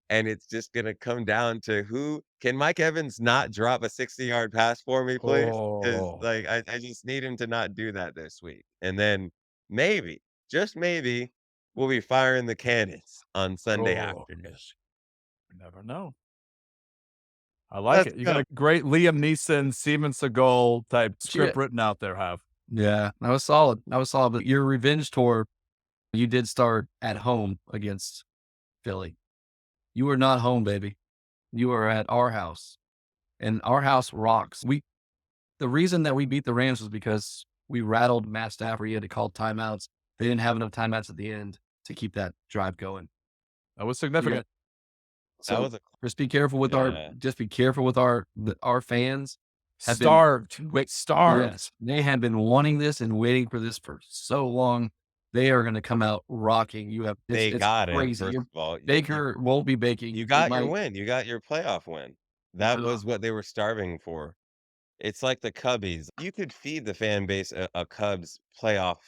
and it's just gonna come down to who can Mike Evans not drop a 60-yard pass for me, please? Because Oh, like, I just need him to not do that this week, and then maybe, just maybe, we'll be firing the cannons on Sunday oh, afternoon. you never know. I like Let's it. You got go. a great Liam Neeson, Steven Seagal type script Shit. written out there, Have. Yeah, that was solid. That was solid. But your revenge tour, you did start at home against Philly. You were not home, baby. You were at our house, and our house rocks. The reason that we beat the Rams was because we rattled Matt Stafford. He had to call timeouts. They didn't have enough timeouts at the end to keep that drive going. That was You're significant. gonna, That so was a just be careful with yeah. our fans have been Starved. wait. Starved. Yes, they have been wanting this and waiting for this for so long. They are going to come out rocking. They It's got him, crazy. first of all. Baker won't be baking. You He got your might. win. You got your playoff win. That Ugh. was what they were starving for. It's like the Cubbies. You could feed the fan base a Cubs playoff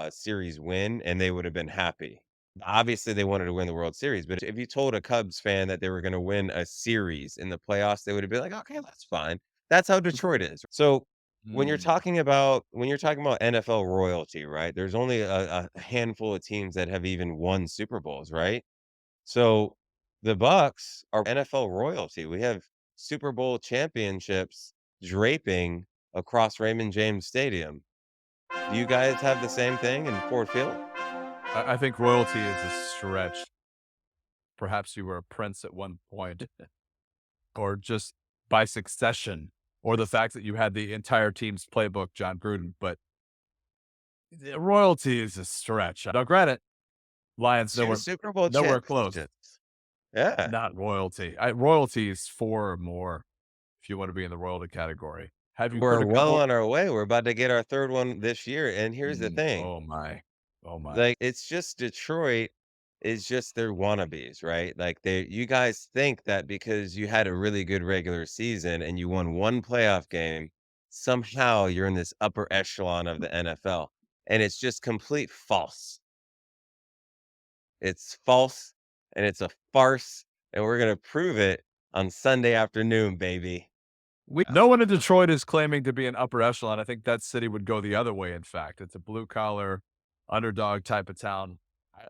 series win, and they would have been happy. Obviously, they wanted to win the World Series, but if you told a Cubs fan that they were going to win a series in the playoffs, they would have been like, "Okay, that's fine." That's how Detroit is. So Mm. when you're talking about NFL royalty, right? There's only a handful of teams that have even won Super Bowls, right? So the Bucks are NFL royalty. We have Super Bowl championships draping across Raymond James Stadium. Do you guys have the same thing in Ford Field? I think royalty is a stretch. Perhaps you were a prince at one point, or just by succession, or the fact that you had the entire team's playbook, John Gruden. But royalty is a stretch. Now, granted, Lions 2 Super Bowl nowhere close. championships. Yeah. Not royalty. Royalty is 4 or more if you want to be in the royalty category. Have you put We're a well couple? on our way. We're about to get our 3rd one this year, and here's the thing. Oh my. Oh my. Like, it's just Detroit is just their wannabes, right? Like, you guys think that because you had a really good regular season and you won 1 playoff game, somehow you're in this upper echelon of the NFL, and it's just complete false. It's false, and it's a farce, and we're gonna prove it on Sunday afternoon, baby. We No one in Detroit is claiming to be an upper echelon. I think that city would go the other way, in fact. It's a blue collar, underdog type of town.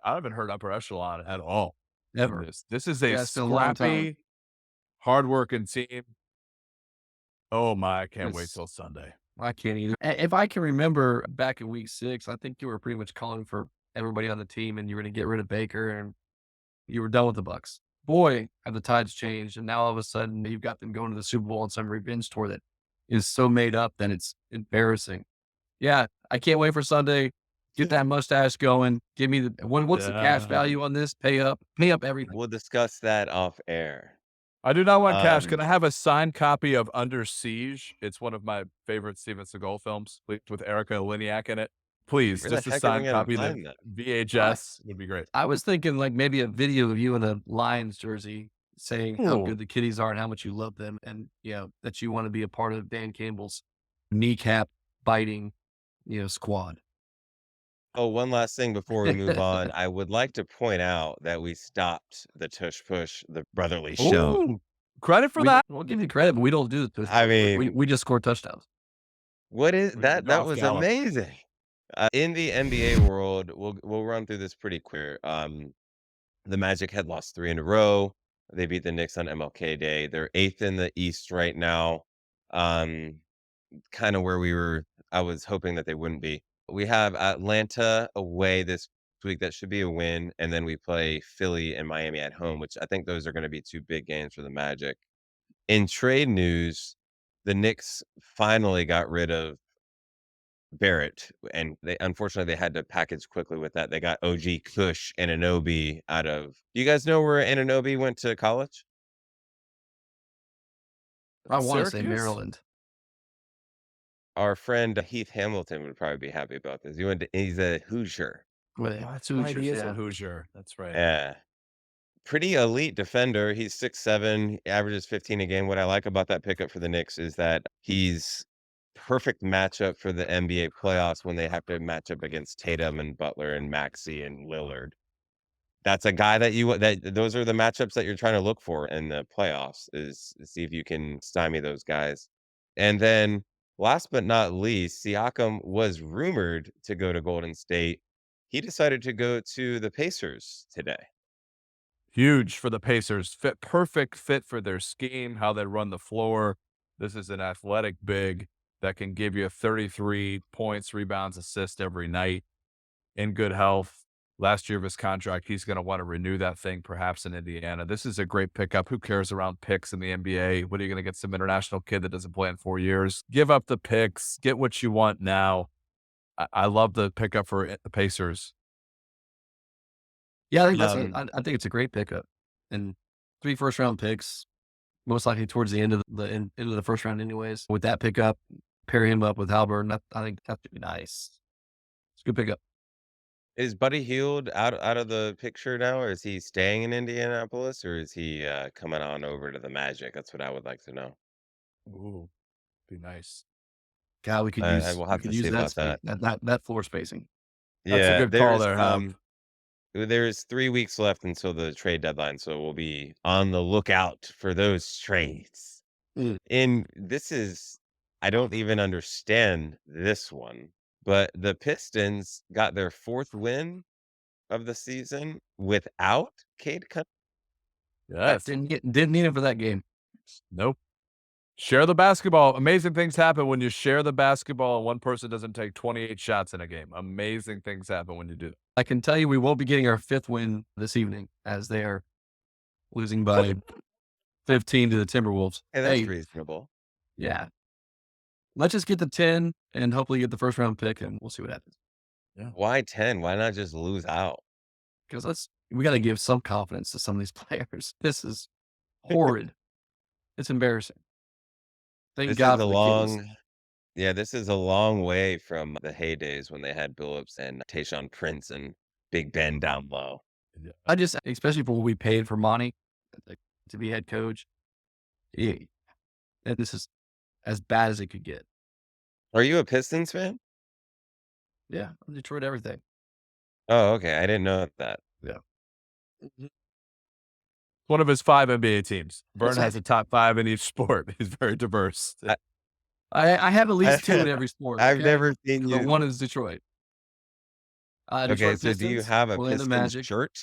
I haven't heard upper echelon at all in never. this. This is a Yeah, it's been a long time. scrappy, hardworking team. Oh my, I can't wait It's, till Sunday. I can't either. If I can remember back in week 6, I think you were pretty much calling for everybody on the team, and you were going to get rid of Baker, and you were done with the Bucks. Boy, have the tides changed, and now all of a sudden you've got them going to the Super Bowl on some revenge tour that is so made up that it's embarrassing. Yeah, I can't wait for Sunday. Get that mustache going. Give me what's the cash value on this? Pay up everything. We'll discuss that off air. I do not want cash. Can Um, I have a signed copy of Under Siege? It's one of my favorite Steven Seagal films with Erica Liniak in it. Please, where the just a heck are we signed gonna copy. The find that? VHS would be great. I was thinking like maybe a video of you in a Lions jersey saying how Ooh. good the Kitties are and how much you love them, and that you want to be a part of Dan Campbell's kneecap biting, squad. Oh, one last thing before we move on. I would like to point out that we stopped the tush push, the brotherly shove. Ooh, credit for that. We'll give you credit, but we don't do the push. I We mean, just score touchdowns. what is that? That Golf was Gallup. amazing. In the NBA world, we'll run through this pretty quick. The Magic had lost 3 in a row. They beat the Knicks on MLK Day. They're 8th in the East right now. Um, Kinda where I was hoping that they wouldn't be. We have Atlanta away this week. That should be a win, and then we play Philly and Miami at home, which I think those are gonna be 2 big games for the Magic. In trade news, the Knicks finally got rid of Barrett, and unfortunately, they had to package quickly with that. They got OG Kush Anunoby out of do you guys know where Anunoby went to college? I want to say Syracuse? Maryland. Our friend Heath Hamilton would probably be happy about this. He's a Hoosier. With Oh, that's right. Hoosiers, He is yeah. a Hoosier. That's right. Yeah. Pretty elite defender. He's 6'7", averages 15 a game. What I like about that pickup for the Knicks is that he's perfect matchup for the NBA playoffs when they have to match up against Tatum and Butler and Maxey and Lillard. That's a guy that those are the matchups that you're trying to look for in the playoffs is see if you can stymie those guys. And then last but not least, Siakam was rumored to go to Golden State. He decided to go to the Pacers today. Huge for the Pacers. Perfect fit for their scheme, how they run the floor. This is an athletic big that can give you 33 points, rebounds, assists every night in good health. Last year of his contract, he's going to want to renew that thing, perhaps in Indiana. This is a great pickup. Who cares around picks in the NBA? What are you going to get some international kid that doesn't play in 4 years? Give up the picks. Get what you want now. I love the pickup for the Pacers. Yeah, I think it's a great pickup. And 3 first-round picks, most likely towards the end of end of the first round anyways. With that pickup, pair him up with Halliburton, I think that should be nice. It's a good pickup. Is Buddy Hield out of the picture now, or is he staying in Indianapolis, or is he coming on over to the Magic? That's what I would like to know. Ooh, be nice. God, I will have to see that about space, that. that floor spacing. That's a Yeah, good call there, Hub. there's 3 weeks left until the trade deadline, so we'll be on the lookout for those trades. Mm. And I don't even understand this one, but the Pistons got their 4th win of the season without Cade Cunningham. Yes. Didn't need him for that game. Nope. Share the basketball. Amazing things happen when you share the basketball and one person doesn't take 28 shots in a game. Amazing things happen when you do that. I can tell you we won't be getting our 5th win this evening as they are losing by 15 to the Timberwolves. Hey, that's reasonable. Yeah. Let's just get the 10 and hopefully get the first round pick, and we'll see what happens. Yeah. Why 10? Why not just lose out? Because we got to give some confidence to some of these players. This is horrid. It's embarrassing. Thank This God is for a the Kitties. this is a long way from the heydays when they had Billups and Tayshaun Prince and Big Ben down low. I just, especially for what we paid for Monty to be head coach, and this is as bad as it could get. Are you a Pistons fan? Yeah, I'm Detroit everything. Oh, okay. I didn't know that. Yeah. One of his 5 NBA teams. Vern That's has a top 5 in each sport. He's very diverse. I have at least 2 in every sport. I've okay? never seen But you. one is Detroit. Okay, Detroit so do you Pistons, have a Orlando Pistons Magic. shirt?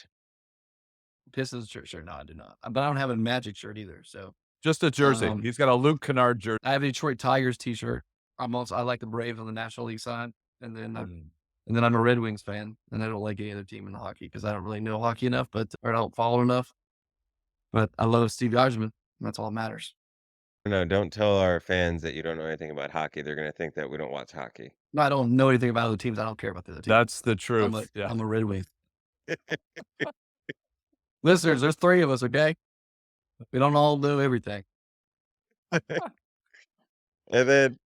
Pistons shirt? No, I do not. But I don't have a Magic shirt either. So Just a jersey. He's got a Luke Kennard jersey. I have a Detroit Tigers t-shirt. I like the Braves on the National League side, and then And then I'm a Red Wings fan, and I don't like any other team in hockey because I don't really know hockey enough, or I don't follow enough. But I love Steve Yzerman, and that's all that matters. No, don't tell our fans that you don't know anything about hockey. They're gonna think that we don't watch hockey. No, I don't know anything about other teams. I don't care about the other teams. That's the I'm a truth. Yeah. I'm a Red Wings. Listeners, there's 3 of us, okay? We don't all know everything. And then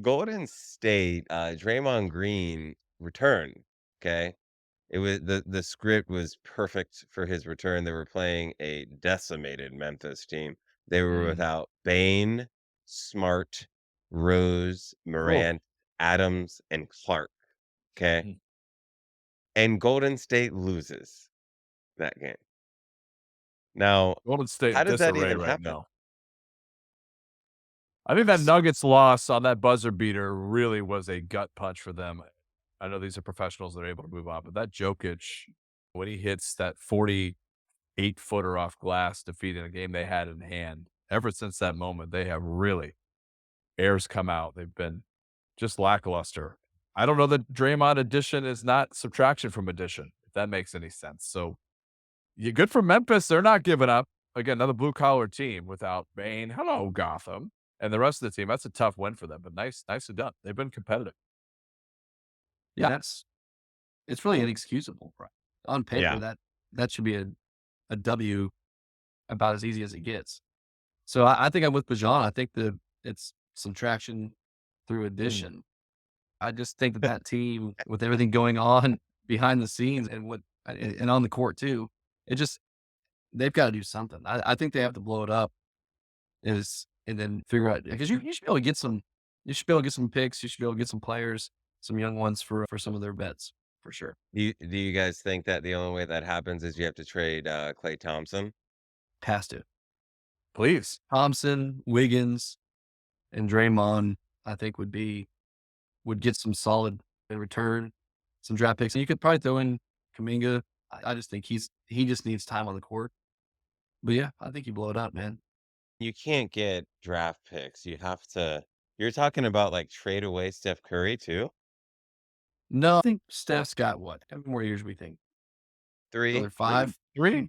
Golden State, Draymond Green returned, okay? It was the script was perfect for his return. They were playing a decimated Memphis team. They were Mm. without Bane, Smart, Rose, Oh, Morant, Adams, and Clark, okay? Mhm. And Golden State loses that game. Now, Golden State how in does that disarray even right happen? now. I think that Nuggets loss on that buzzer beater really was a gut punch for them. I know these are professionals that are able to move on, but that Jokic, when he hits that 48-footer off glass, defeating a game they had in hand, ever since that moment, they have really airs come out. They've been just lackluster. I don't know that Draymond addition is not subtraction from addition, if that makes any sense. So, yeah, good for Memphis. They're not giving up. Again, another blue collar team without Bane. Hello, Gotham. And the rest of the team. That's a tough win for them, but nicely done. They've been competitive. Yeah, it's really inexcusable, right? On paper, Yeah. that should be a W about as easy as it gets. So I think I'm with Bajan. I think that it's subtraction through addition. I just think that team, with everything going on behind the scenes and on the court too, it just they've got to do something. I think they have to blow it up and then figure out because you should be able to get some picks. You should be able to get some players, some young ones for some of their bets for sure. Do you guys think that the only way that happens is you have to trade, Klay Thompson? Has to. Please. Thompson, Wiggins, and Draymond, I think would get some solid in return, some draft picks, and you could probably throw in Kuminga. I just think he just needs time on the court. But yeah, I think you blow it up, man. You can't get draft picks. You're talking about, like, trade away Steph Curry too? No, I think Steph's got what? How many more years we think? 3? Another 5? 3.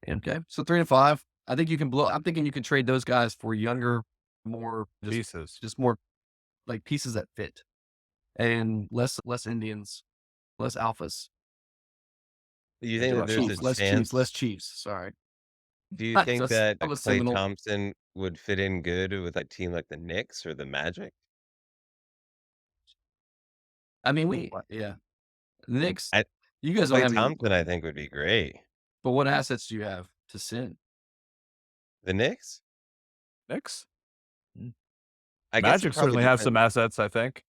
Okay. So 3 and 5. I think you can blow I'm thinking you can trade those guys for younger, more Pieces. just more like pieces that fit and less Indians, less alphas. Do you think that Less there's a Chiefs, Less chance Chiefs. Sorry. do you think that I'm a Klay Seminole. Thompson would fit in good with a team like the Knicks or the Magic? I mean, yeah. The Knicks, I you guys don't Klay have any, Thompson, I think, would be great. but what assets do you have to send? The Knicks? Knicks. I guess it Magic probably certainly have some depends. assets, I think.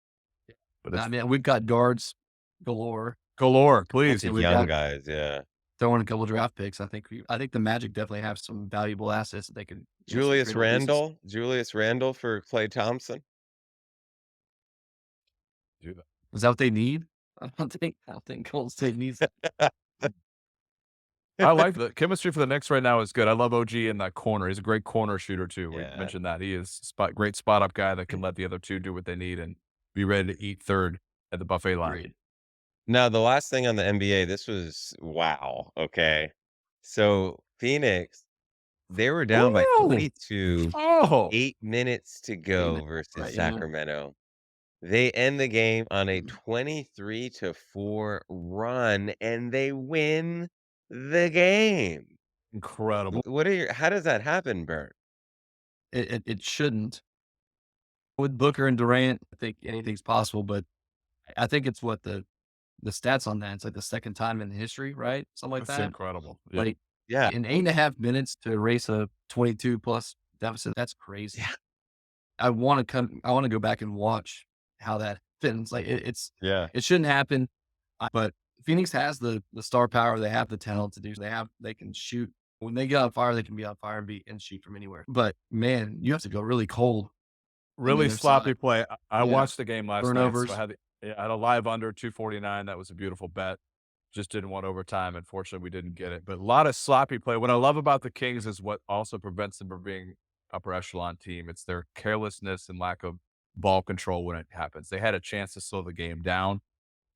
But I it's mean, we've got guards galore. galore, Bunch please. And of we've young got guys, yeah. throwing a couple draft picks. I think the Magic definitely have some valuable assets that they could some Julius tradable pieces. Randle? Julius Randle for Klay Thompson? Do that. Is that what they need? I don't think Golden State needs that. I like the chemistry for the Knicks right now is good. I love OG in that corner. He's a great corner shooter too. We Yeah. mentioned that. He is great spot up guy that can let the other two do what they need and be ready to eat third at the buffet line. Agreed. Now, the last thing on the NBA, this was wow, okay. So, Phoenix, they were down by Ooh. 22, Oh, 8 minutes to go versus Right, yeah. Sacramento. They end the game on a 23-4 run, and they win the game. incredible. How does that happen, Bert? It shouldn't. With Booker and Durant, I think anything's possible, but I think it's what the stats on that. It's like the second time in history, right? Something like That's that. incredible. Yeah. Like Yeah. in 8.5 minutes to erase a 22 plus deficit. That's crazy. Yeah. I want to go back and watch how that happens. Like Yeah. it shouldn't happen, but Phoenix has the star power. They have the talent to do. They can shoot when they get on fire. They can be on fire and shoot from anywhere. But man, you have to go really cold. Really other sloppy side. play. I Yeah. watched the game last night. Turnovers. So I had a live under 249. That was a beautiful bet. Just didn't want overtime. Unfortunately, we didn't get it. But a lot of sloppy play. What I love about the Kings is what also prevents them from being upper echelon team. It's their carelessness and lack of ball control when it happens. They had a chance to slow the game down.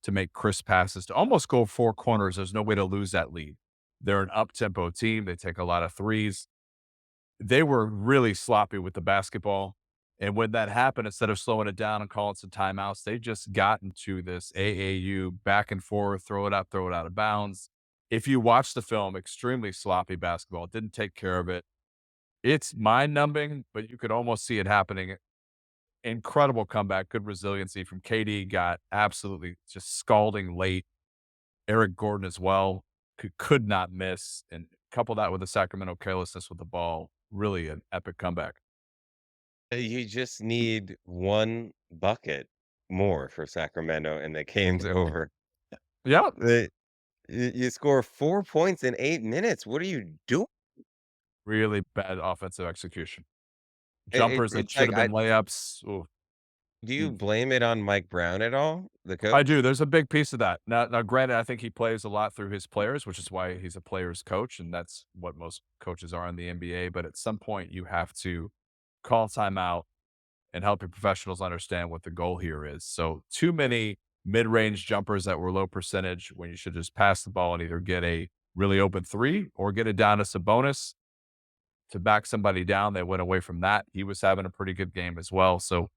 to make crisp passes, to almost go four corners. There's no way to lose that lead. They're an up-tempo team. They take a lot of threes. They were really sloppy with the basketball. And when that happened, instead of slowing it down and calling some timeouts, they just got into this AAU back and forth, throw it up, throw it out of bounds. If you watch the film, extremely sloppy basketball, didn't take care of it. It's mind-numbing, but you could almost see it happening. Incredible comeback, good resiliency from KD, got absolutely just scalding late. Eric Gordon as well, could not miss, and couple that with the Sacramento carelessness with the ball, really an epic comeback. You just need 1 bucket more for Sacramento, and the game's over. Yeah, They you score 4 points in 8 minutes. What are you doing? really bad offensive execution. It Jumpers that it's should like have been layups. Ooh, do you mm. blame it on Mike Brown at all, the I coach? do. There's a big piece of that. Now, granted, I think he plays a lot through his players, which is why he's a player's coach, and that's what most coaches are in the NBA. But at some point, you have to call timeout and help your professionals understand what the goal here is. So, too many mid-range jumpers that were low percentage when you should just pass the ball and either get a really open three or get it down to Sabonis to back somebody down. They went away from that. He was having a pretty good game as well. So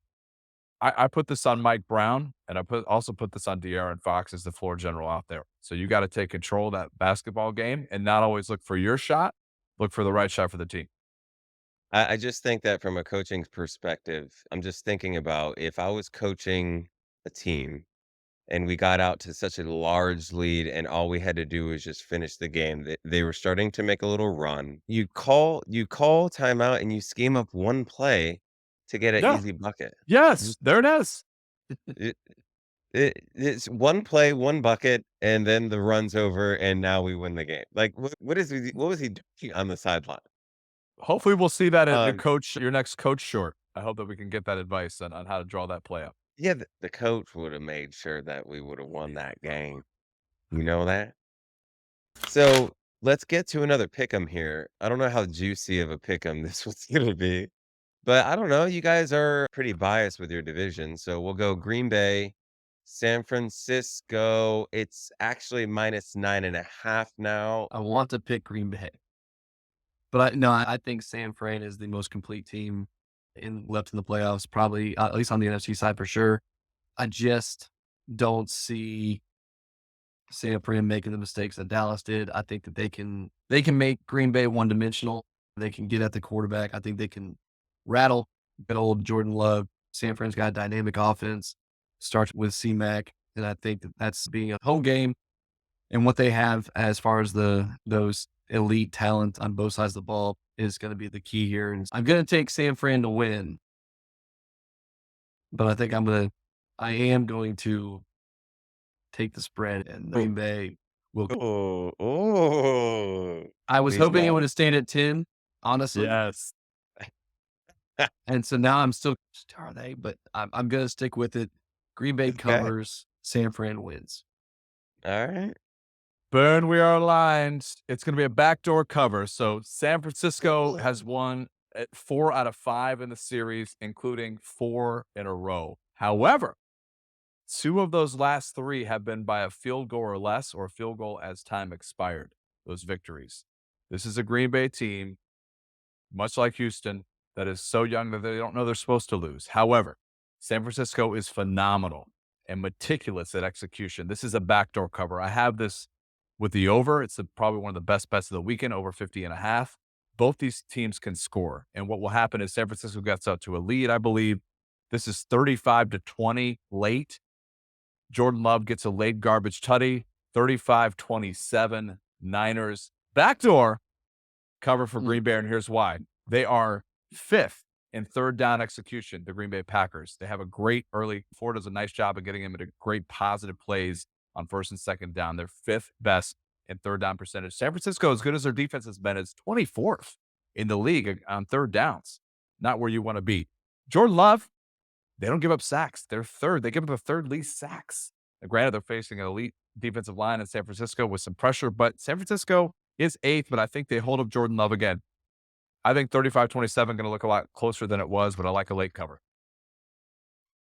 I put this on Mike Brown, and also put this on De'Aaron Fox as the floor general out there. So you got to take control of that basketball game and not always look for your shot, look for the right shot for the team. I just think that from a coaching perspective, I'm just thinking about if I was coaching a team and we got out to such a large lead and all we had to do was just finish the game. They were starting to make a little run. You call timeout and you scheme up 1 play to get an Yeah. easy bucket. Yes. Just There it is. it it's 1 play, 1 bucket, and then the run's over, and now we win the game. Like, what was he doing on the sideline? Hopefully, we'll see that at Um, your next coach short. I hope that we can get that advice on how to draw that play up. yeah, the coach would have made sure that we would have won that game. You know that? So, let's get to another pick'em here. I don't know how juicy of a pick'em this was gonna be, but I don't know, you guys are pretty biased with your division, so we'll go Green Bay, San Francisco. It's actually -9.5 now. I want to pick Green Bay, but I think San Fran is the most complete team left in the playoffs, probably at least on the NFC side for sure. I just don't see San Fran making the mistakes that Dallas did. I think that they can make Green Bay one dimensional. They can get at the quarterback. I think they can rattle good old Jordan Love. San Fran's got a dynamic offense. Starts with C-Mac, and I think that that's being a home game and what they have as far as those elite talent on both sides of the ball is going to be the key here. And I'm going to take San Fran to win, but I am going to take the spread, and Green Bay will. Oh, oh, I was please hoping it God. would have stayed at 10, honestly. Yes. And so now I'm still, are they? But I'm going to stick with it. Green Bay Okay. covers, San Fran wins. Alright. Burn, we are aligned. It's going to be a backdoor cover. So San Francisco has won at 4 out of 5 in the series, including 4 in a row. However, 2 of those last 3 have been by a field goal or less, or a field goal as time expired, those victories. This is a Green Bay team, much like Houston, that is so young that they don't know they're supposed to lose. However, San Francisco is phenomenal and meticulous at execution. This is a backdoor cover. I have this with the over. It's probably one of the best bets of the weekend, over 50.5. Both these teams can score. And what will happen is San Francisco gets out to a lead, I believe. This is 35-20 late. Jordan Love gets a late garbage tutty, 35-27 Niners. Backdoor cover for Mm. Green Bay, and here's why. They are 5th in third down execution, the Green Bay Packers. They have a great early. Ford does a nice job of getting them into great positive plays on first and second down. They're 5th best in third down percentage. San Francisco, as good as their defense has been, is 24th in the league on third downs. Not where you want to be. Jordan Love, they don't give up sacks. They're third. They give up the third least sacks. Now, granted, they're facing an elite defensive line in San Francisco with some pressure, but San Francisco is 8th, but I think they hold up Jordan Love again. I think 35-27 going to look a lot closer than it was, but I like a late cover.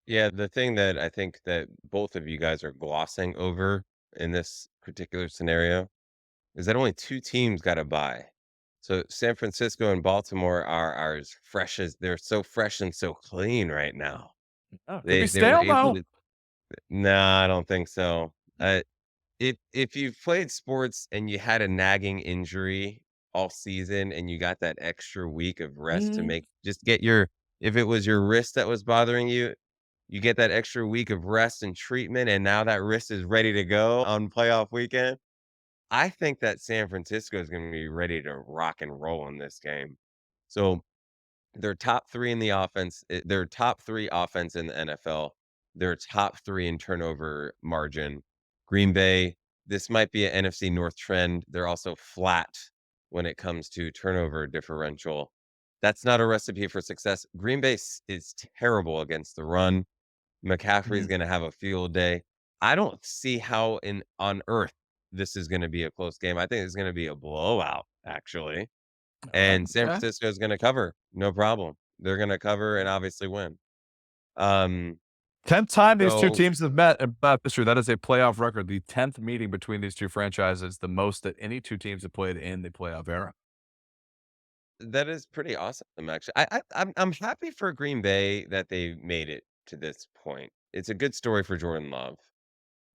Yeah, the thing that I think that both of you guys are glossing over in this particular scenario is that only 2 teams got a bye. So San Francisco and Baltimore are as fresh as they're so fresh and so clean right now. Oh, could be They were stale able though. to. Nah, I don't think so. If you've played sports and you had a nagging injury all season and you got that extra week of rest to Mhm. make just get your if it was your wrist that was bothering you, you get that extra week of rest and treatment, and now that wrist is ready to go on playoff weekend. I think that San Francisco is gonna be ready to rock and roll in this game. So they're top 3 in the offense. They're top 3 offense in the NFL. They're top 3 in turnover margin. Green Bay, this might be a NFC North trend. They're also flat when it comes to turnover differential. That's not a recipe for success. Green Bay is terrible against the run. McCaffrey's Mhm. gonna have a field day. I don't see how in on earth this is gonna be a close game. I think it's gonna be a blowout, actually. And San Okay. Francisco is gonna cover, no problem. They're gonna cover and obviously win. Um, 10th time these two so teams have met in Beth history. That is a playoff record. The 10th meeting between these two franchises, the most that any two teams have played in the playoff era. that is pretty awesome, actually. I'm happy for Green Bay that they made it to this point. It's a good story for Jordan Love,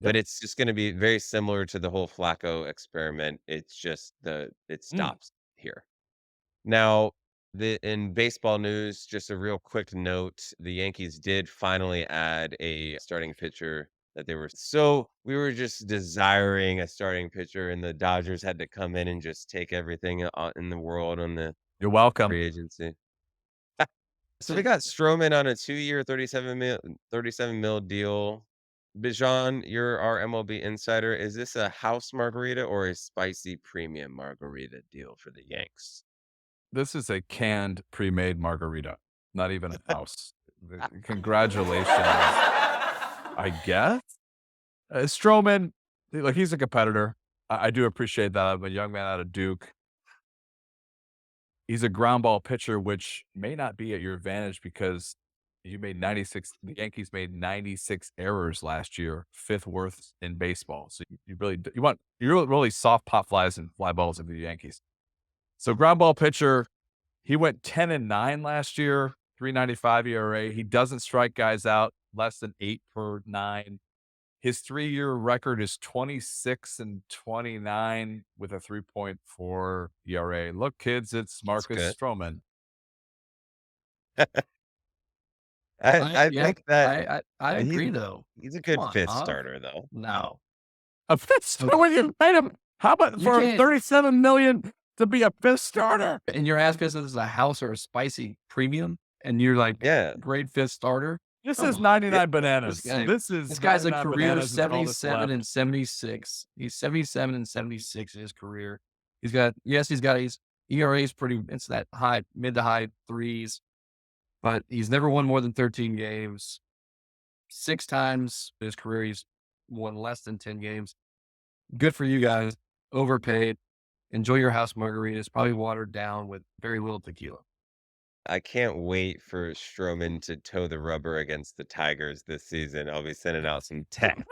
Yep. but it's just gonna be very similar to the whole Flacco experiment. It's just it Mm. stops here. Now, in baseball news, just a real quick note, the Yankees did finally add a starting pitcher that they were we were just desiring a starting pitcher, and the Dodgers had to come in and just take everything in the world on the You're welcome. free agency. So we got Stroman on a 2-year, 37 mil deal. Bijan, you're our MLB insider. Is this a house margarita or a spicy premium margarita deal for the Yanks? This is a canned pre-made margarita, not even a house. Congratulations, I guess. Stroman, like he's a competitor. I do appreciate that. I'm a young man out of Duke. He's a ground ball pitcher, which may not be at your advantage because you made 96. The Yankees made 96 errors last year, fifth worst in baseball. So you really you really soft pop flies and fly balls into the Yankees. So ground ball pitcher, he went 10-9 last year, 3.95 ERA. He doesn't strike guys out less than 8 per 9. His 3-year record is 26-29 with a 3.4 ERA. Look, kids, it's That's Marcus good. Stroman. I Yeah, think that I he's agree though. he's a Come good on, 5th Hav. starter, though. No. A fifth starter Okay. when you paid him. How about You for can't 37 million to be a fifth starter? and you're asking us if this is a house or a spicy premium, and you're like, Yeah, grade 5th starter? This Come is on. 99 This bananas. guy This is this guy's a 99 career bananas. It's all that's 77 and left. 76. He's 77 and 76 in his career. He's got his ERA is pretty it's that high mid to high threes, but he's never won more than 13 games. 6 times in his career he's won less than 10 games. Good for you guys. Overpaid. Enjoy your house margaritas, probably watered down with very little tequila. I can't wait for Stroman to toe the rubber against the Tigers this season. I'll be sending out some text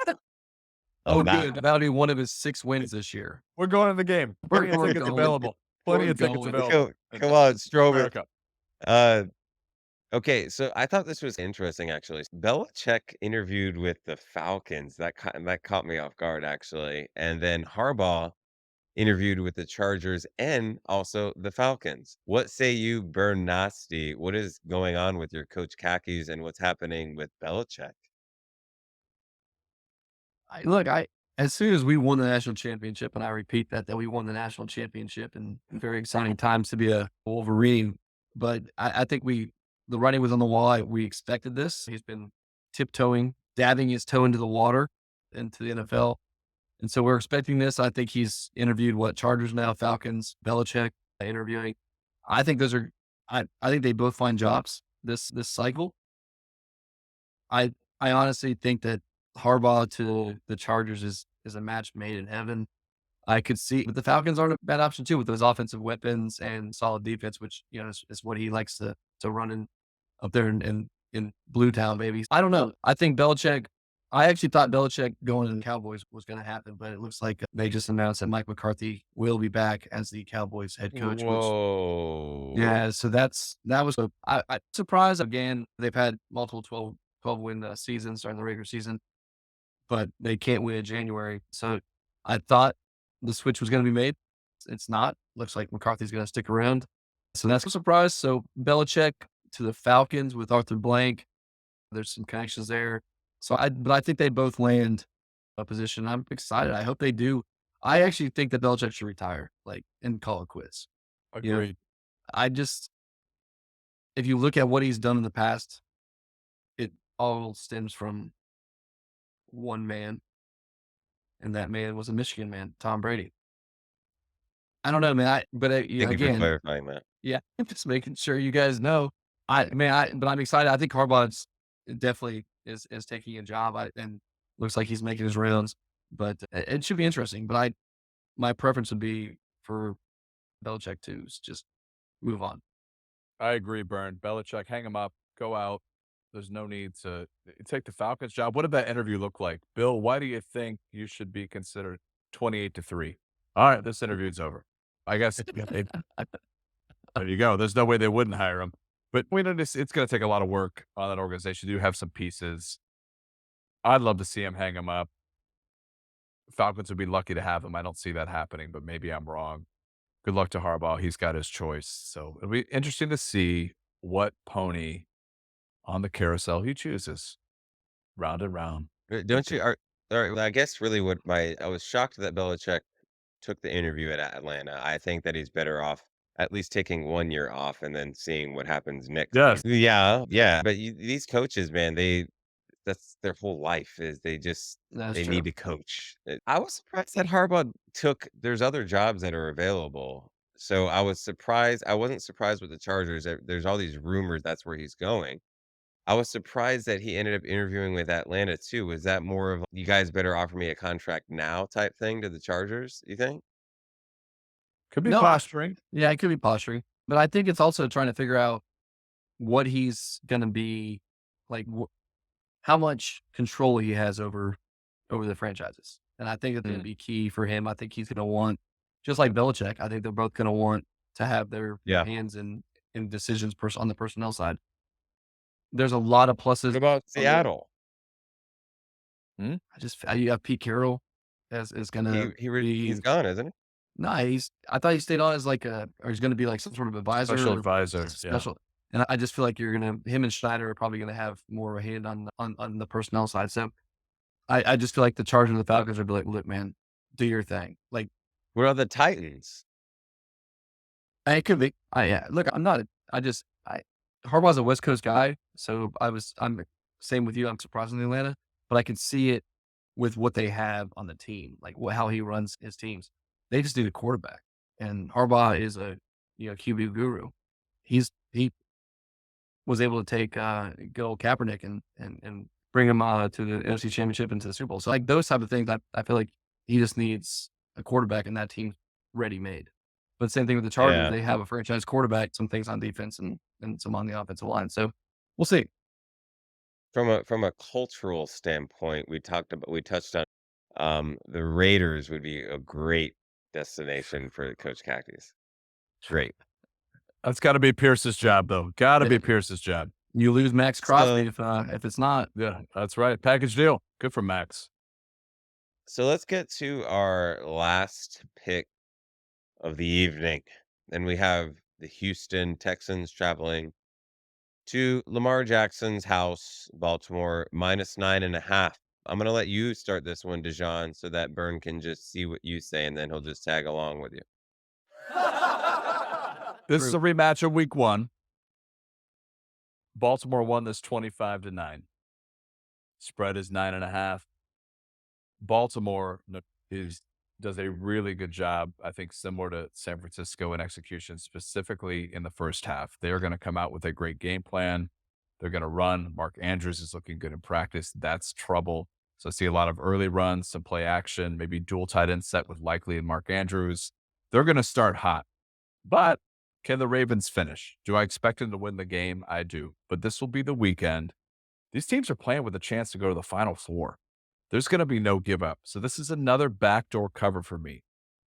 Oh, on that. good. That'll be one of his 6 wins this year. We're going to the game. Plenty of We're tickets going. available. Plenty We're of tickets going. available Come on, in Stroman. America. Uh, okay, so I thought this was interesting, actually. Belichick interviewed with the Falcons. That caught me off guard, actually. And then Harbaugh interviewed with the Chargers and also the Falcons. What say you, Burn Nasty? What is going on with your coach khakis and what's happening with Belichick? I as soon as we won the national championship, and I repeat that we won the national championship and very exciting times to be a Wolverine. But I think the writing was on the wall. We expected this. He's been tiptoeing, dabbing his toe into the water into the NFL. And so we're expecting this. I think he's interviewed Chargers now, Falcons, Belichick interviewing. I think those are I think they both find jobs this cycle. I I honestly think that Harbaugh to the Chargers is a match made in heaven. I could see, but the Falcons aren't a bad option too with those offensive weapons and solid defense, which is what he likes to run in up there and in Blue Town, baby. I don't know. I think Belichick. I actually thought Belichick going to the Cowboys was going to happen, but it looks like they just announced that Mike McCarthy will be back as the Cowboys head coach. Which, Whoa. yeah, so that was a I surprised again. They've had multiple 12 win seasons during the regular season, but they can't win in January. So I thought the switch was going to be made. It's not. Looks like McCarthy's going to stick around. So that's a surprise. So Belichick to the Falcons with Arthur Blank. There's some connections there. But I think they both land a position. I'm excited. I hope they do. I actually think that Belichick should retire, and call it quits. You know, Agreed. I just, if you look at what he's done in the past, it all stems from one man, and that man was a Michigan man, Tom Brady. I don't know, man. Thank you for Again, clarifying that. yeah, I'm just making sure you guys know. But I'm excited. I think Harbaugh's definitely is taking a job, and looks like he's making his rounds. But it should be interesting. But my preference would be for Belichick to just move on. I agree, Burn. Belichick, hang him up, go out. There's no need to take the Falcons job. What did that interview look like? Bill, why do you think you should be considered 28-3? All right, this interview's over. I guess there you go. There's no way they wouldn't hire him. But it's going to take a lot of work on that organization. You have some pieces. I'd love to see him hang him up. Falcons would be lucky to have him. I don't see that happening, but maybe I'm wrong. Good luck to Harbaugh. He's got his choice. So it'll be interesting to see what pony on the carousel he chooses. Round and round. Don't you? All right. Well, I guess really I was shocked that Belichick took the interview at Atlanta. I think that he's better off at least taking 1 year off and then seeing what happens next Yes. season. Yeah, yeah. But these coaches, man, that's their whole life is That's they need true. to coach. I was surprised that Harbaugh there's other jobs that are available. So I was surprised. I wasn't surprised with the Chargers. There's all these rumors that's where he's going. I was surprised that he ended up interviewing with Atlanta too. Was that more of you guys better offer me a contract now type thing to the Chargers, you think? Could be No, posturing. yeah, it could be posturing, but I think it's also trying to figure out what he's going to be like, how much control he has over the franchises. And I think it's going to Mm, be key for him. I think he's going to want, just like Belichick, I think they're both going to want to have their yeah. hands in decisions on the personnel side. There's a lot of What pluses. about Seattle? You have Pete Carroll is going to He's be, gone, isn't he? no, I thought he stayed on as or he's going to be like some sort of advisor Special or advisor. Yeah. special. And I just feel like him and Schneider are probably going to have more of a hand on the personnel side. So I just feel like the Chargers and the Falcons would be like, look, man, do your thing. Like, What about the Titans? it could be. Yeah, look, I'm not. Harbaugh's a West Coast guy, so I'm same with you. I'm surprised in Atlanta, but I can see it with what they have on the team, like how he runs his teams. They just need a quarterback, and Harbaugh is a QB guru. He was able to take good old Kaepernick and bring him to the NFC Championship and to the Super Bowl. So like those type of things, I feel like he just needs a quarterback, and that team's ready made. But same thing with the Chargers, Yeah. they have a franchise quarterback, some things on defense and some on the offensive line. So we'll see. From a cultural standpoint, we touched on the Raiders would be a great destination for Coach Cactus. Great. That's got to be Pierce's job, though. Got to Yeah. be Pierce's job. You lose Max Crosby So if it's not. Yeah, that's right. Package deal. Good for Max. so let's get to our last pick of the evening. And we have the Houston Texans traveling to Lamar Jackson's house, Baltimore, -9.5. I'm gonna let you start this one, Dijon, so that Burn can just see what you say, and then he'll just tag along with you. This is True. a rematch of week 1. Baltimore won this 25-9. Spread is 9.5. Baltimore does a really good job, I think, similar to San Francisco in execution, specifically in the first half. They're going to come out with a great game plan. They're going to run. Mark Andrews is looking good in practice. That's trouble. So I see a lot of early runs, some play action, maybe dual tight end set with Likely and Mark Andrews. They're going to start hot. But Can the Ravens finish? Do I expect them to win the game? I do. But this will be the weekend. These teams are playing with a chance to go to the Final Four. There's going to be no give up. So this is another backdoor cover for me,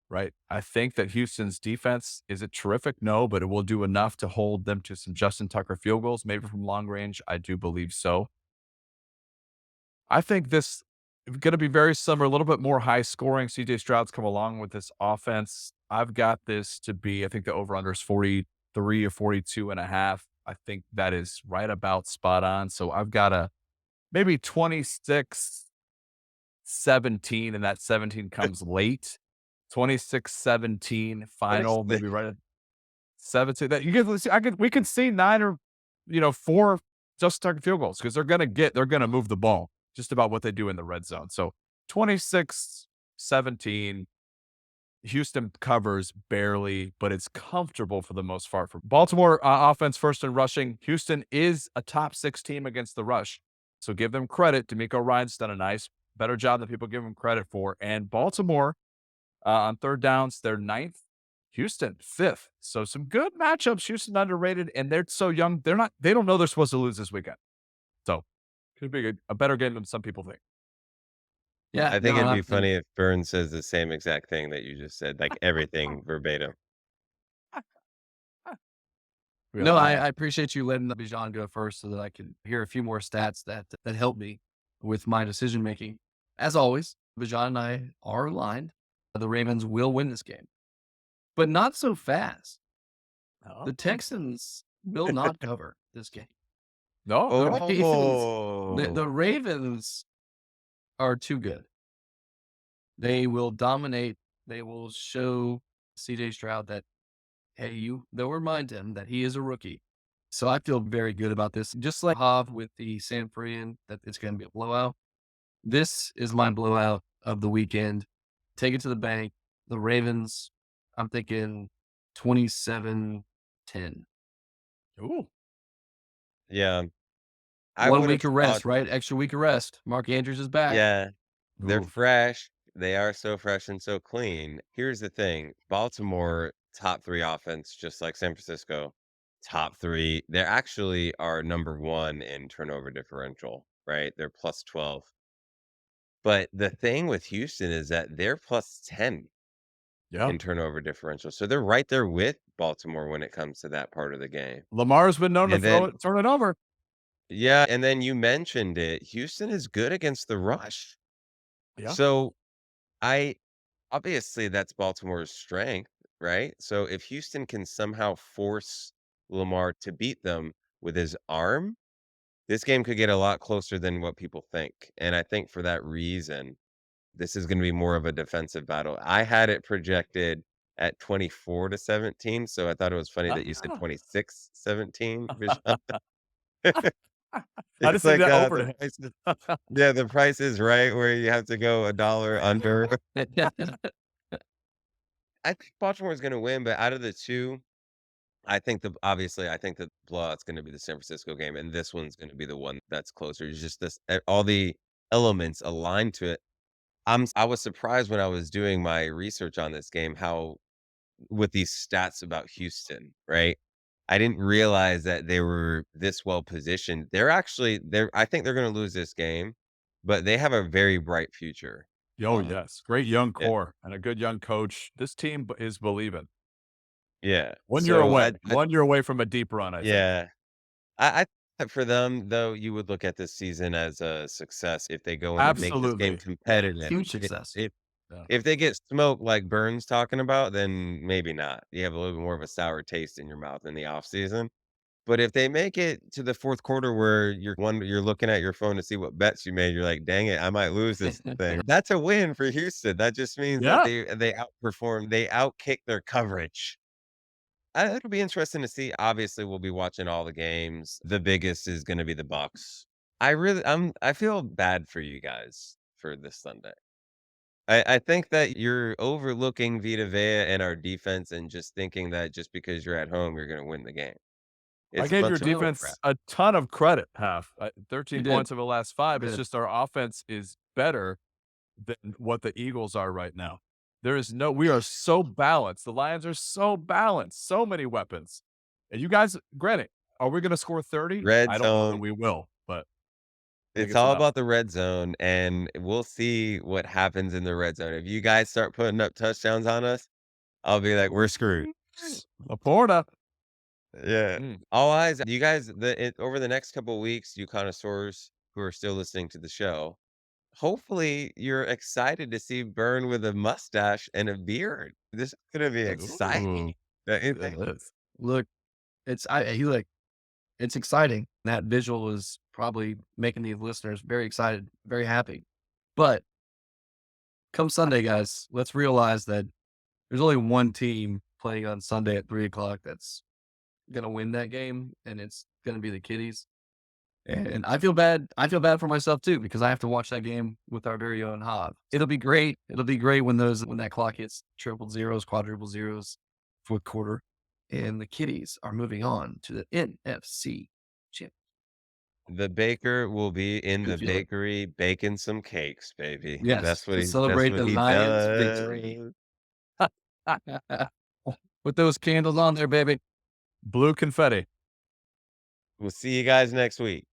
right? I think that Houston's defense, is it terrific? No, but it will do enough to hold them to some Justin Tucker field goals, maybe from long range. I do believe so. I think this is going to be very similar, a little bit more high scoring. CJ Stroud's come along with this offense. I've got this to be, I think the over under is 43 or 42.5. I think that is right about spot on. So I've got a maybe 26-17, and that 17 comes late. 26-17 final, maybe right at 17. That you get, we can see 9 or 4 just target field goals because they're gonna move the ball just about what they do in the red zone. So 26-17. Houston covers barely, but it's comfortable for the most part. For Baltimore offense, first in rushing. Houston is a top 6 team against the rush. So give them credit. D'Amico Ryan's done a better job than people give him credit for. And Baltimore on third downs, they're 9th. Houston 5th. So some good matchups. Houston underrated, and they're so young. They don't know they're supposed to lose this weekend. So could be a better game than some people think. Yeah, I think no, it'd I be think funny if Burns says the same exact thing that you just said, like everything verbatim. no, Yeah. I appreciate you letting Bijan go first so that I can hear a few more stats that help me with my decision making. As always, Bijan and I are aligned. The Ravens will win this game, but not so fast. The Texans will not cover this game. No, The no. the Oh, Ravens are too good. They will dominate. They will show CJ Stroud that, hey, they'll remind him that he is a rookie. So I feel very good about this. Just like Hav with the San Fran, that it's going to be a blowout. This is my blowout of the weekend. Take it to the bank. The Ravens, I'm thinking 27-10. Ooh. yeah. I 1 would have week of thought, rest, right? Extra week of rest. Mark Andrews is back. yeah, they're Ooh. fresh. They are so fresh and so clean. Here's the thing: Baltimore top 3 offense, just like San Francisco, top 3. They actually are number 1 in turnover differential, right? They're plus 12. But the thing with Houston is that they're plus 10 Yeah. in turnover differential. So they're right there with Baltimore when it comes to that part of the game. Lamar's been known to And then, turn it over. yeah, and then you mentioned it. Houston is good against the rush. Yeah. So I obviously that's Baltimore's strength, right? So if Houston can somehow force Lamar to beat them with his arm, this game could get a lot closer than what people think. And I think for that reason, this is going to be more of a defensive battle. I had it projected at 24-17, so I thought it was funny that you said Ah. 26-17. I It's just think like that over the to price is, yeah, the price is right where you have to go a dollar under. I think Baltimore is going to win, but out of the two, I think the blowout's going to be the San Francisco game, and this one's going to be the one that's closer. It's just all the elements aligned to it. I was surprised when I was doing my research on this game how with these stats about Houston, right? I didn't realize that they were this well positioned. I think they're going to lose this game, but they have a very bright future. Oh, yes. Great young Yeah. core and a good young coach. This team is believing. Yeah. 1 year So away. 1 year away from a deep run, I think. yeah, I think for them though, you would look at this season as a success if they go in and make this game Absolutely. competitive. Huge success. Yeah. If they get smoked like Burns talking about, then maybe not. You have a little bit more of a sour taste in your mouth in the off season. But if they make it to the 4th quarter where you're looking at your phone to see what bets you made, you're like, "Dang it, I might lose this thing." That's a win for Houston. That just means that Yeah. they outkick their coverage. It'll be interesting to see. Obviously, we'll be watching all the games. The biggest is gonna be the Bucks. I feel bad for you guys for this Sunday. I think that you're overlooking Vita Vea and our defense and just thinking that just because you're at home, you're gonna win the game. I It's a gave your bunch of bull crap. defense a ton of credit, Half. You 13 did. points over the last 5. It's Good. just our offense is better than what the Eagles are right now. We are so balanced. The Lions are so balanced, so many weapons. And you guys, granted, are we going to score 30? Red I don't know that zone. we will, but I think It's it's all enough. about the red zone, and we'll see what happens in the red zone. If you guys start putting up touchdowns on us, I'll be like, we're screwed. Laporta. Yeah. Mm. All eyes. You guys, over the next couple of weeks, you connoisseurs who are still listening to the show, hopefully you're excited to see Burn with a mustache and a beard. This is gonna be Ooh, exciting. Don't you it think? is. Look, it's exciting. That visual is probably making these listeners very excited, very happy. But come Sunday, guys, let's realize that there's only one team playing on Sunday at 3 o'clock that's gonna win that game, and it's gonna be the Kitties. And I feel bad. I feel bad for myself too because I have to watch that game with our very own Hob. It'll be great. It'll be great when that clock hits triple zeros, quadruple zeros, fourth quarter, and the Kitties are moving on to the NFC Champ. The baker will be in Good the feeling. baking baking some cakes, baby. Yes, to That's celebrate what the he Lions' victory. does. Put those candles on there, baby. Blue confetti. We'll see you guys next week.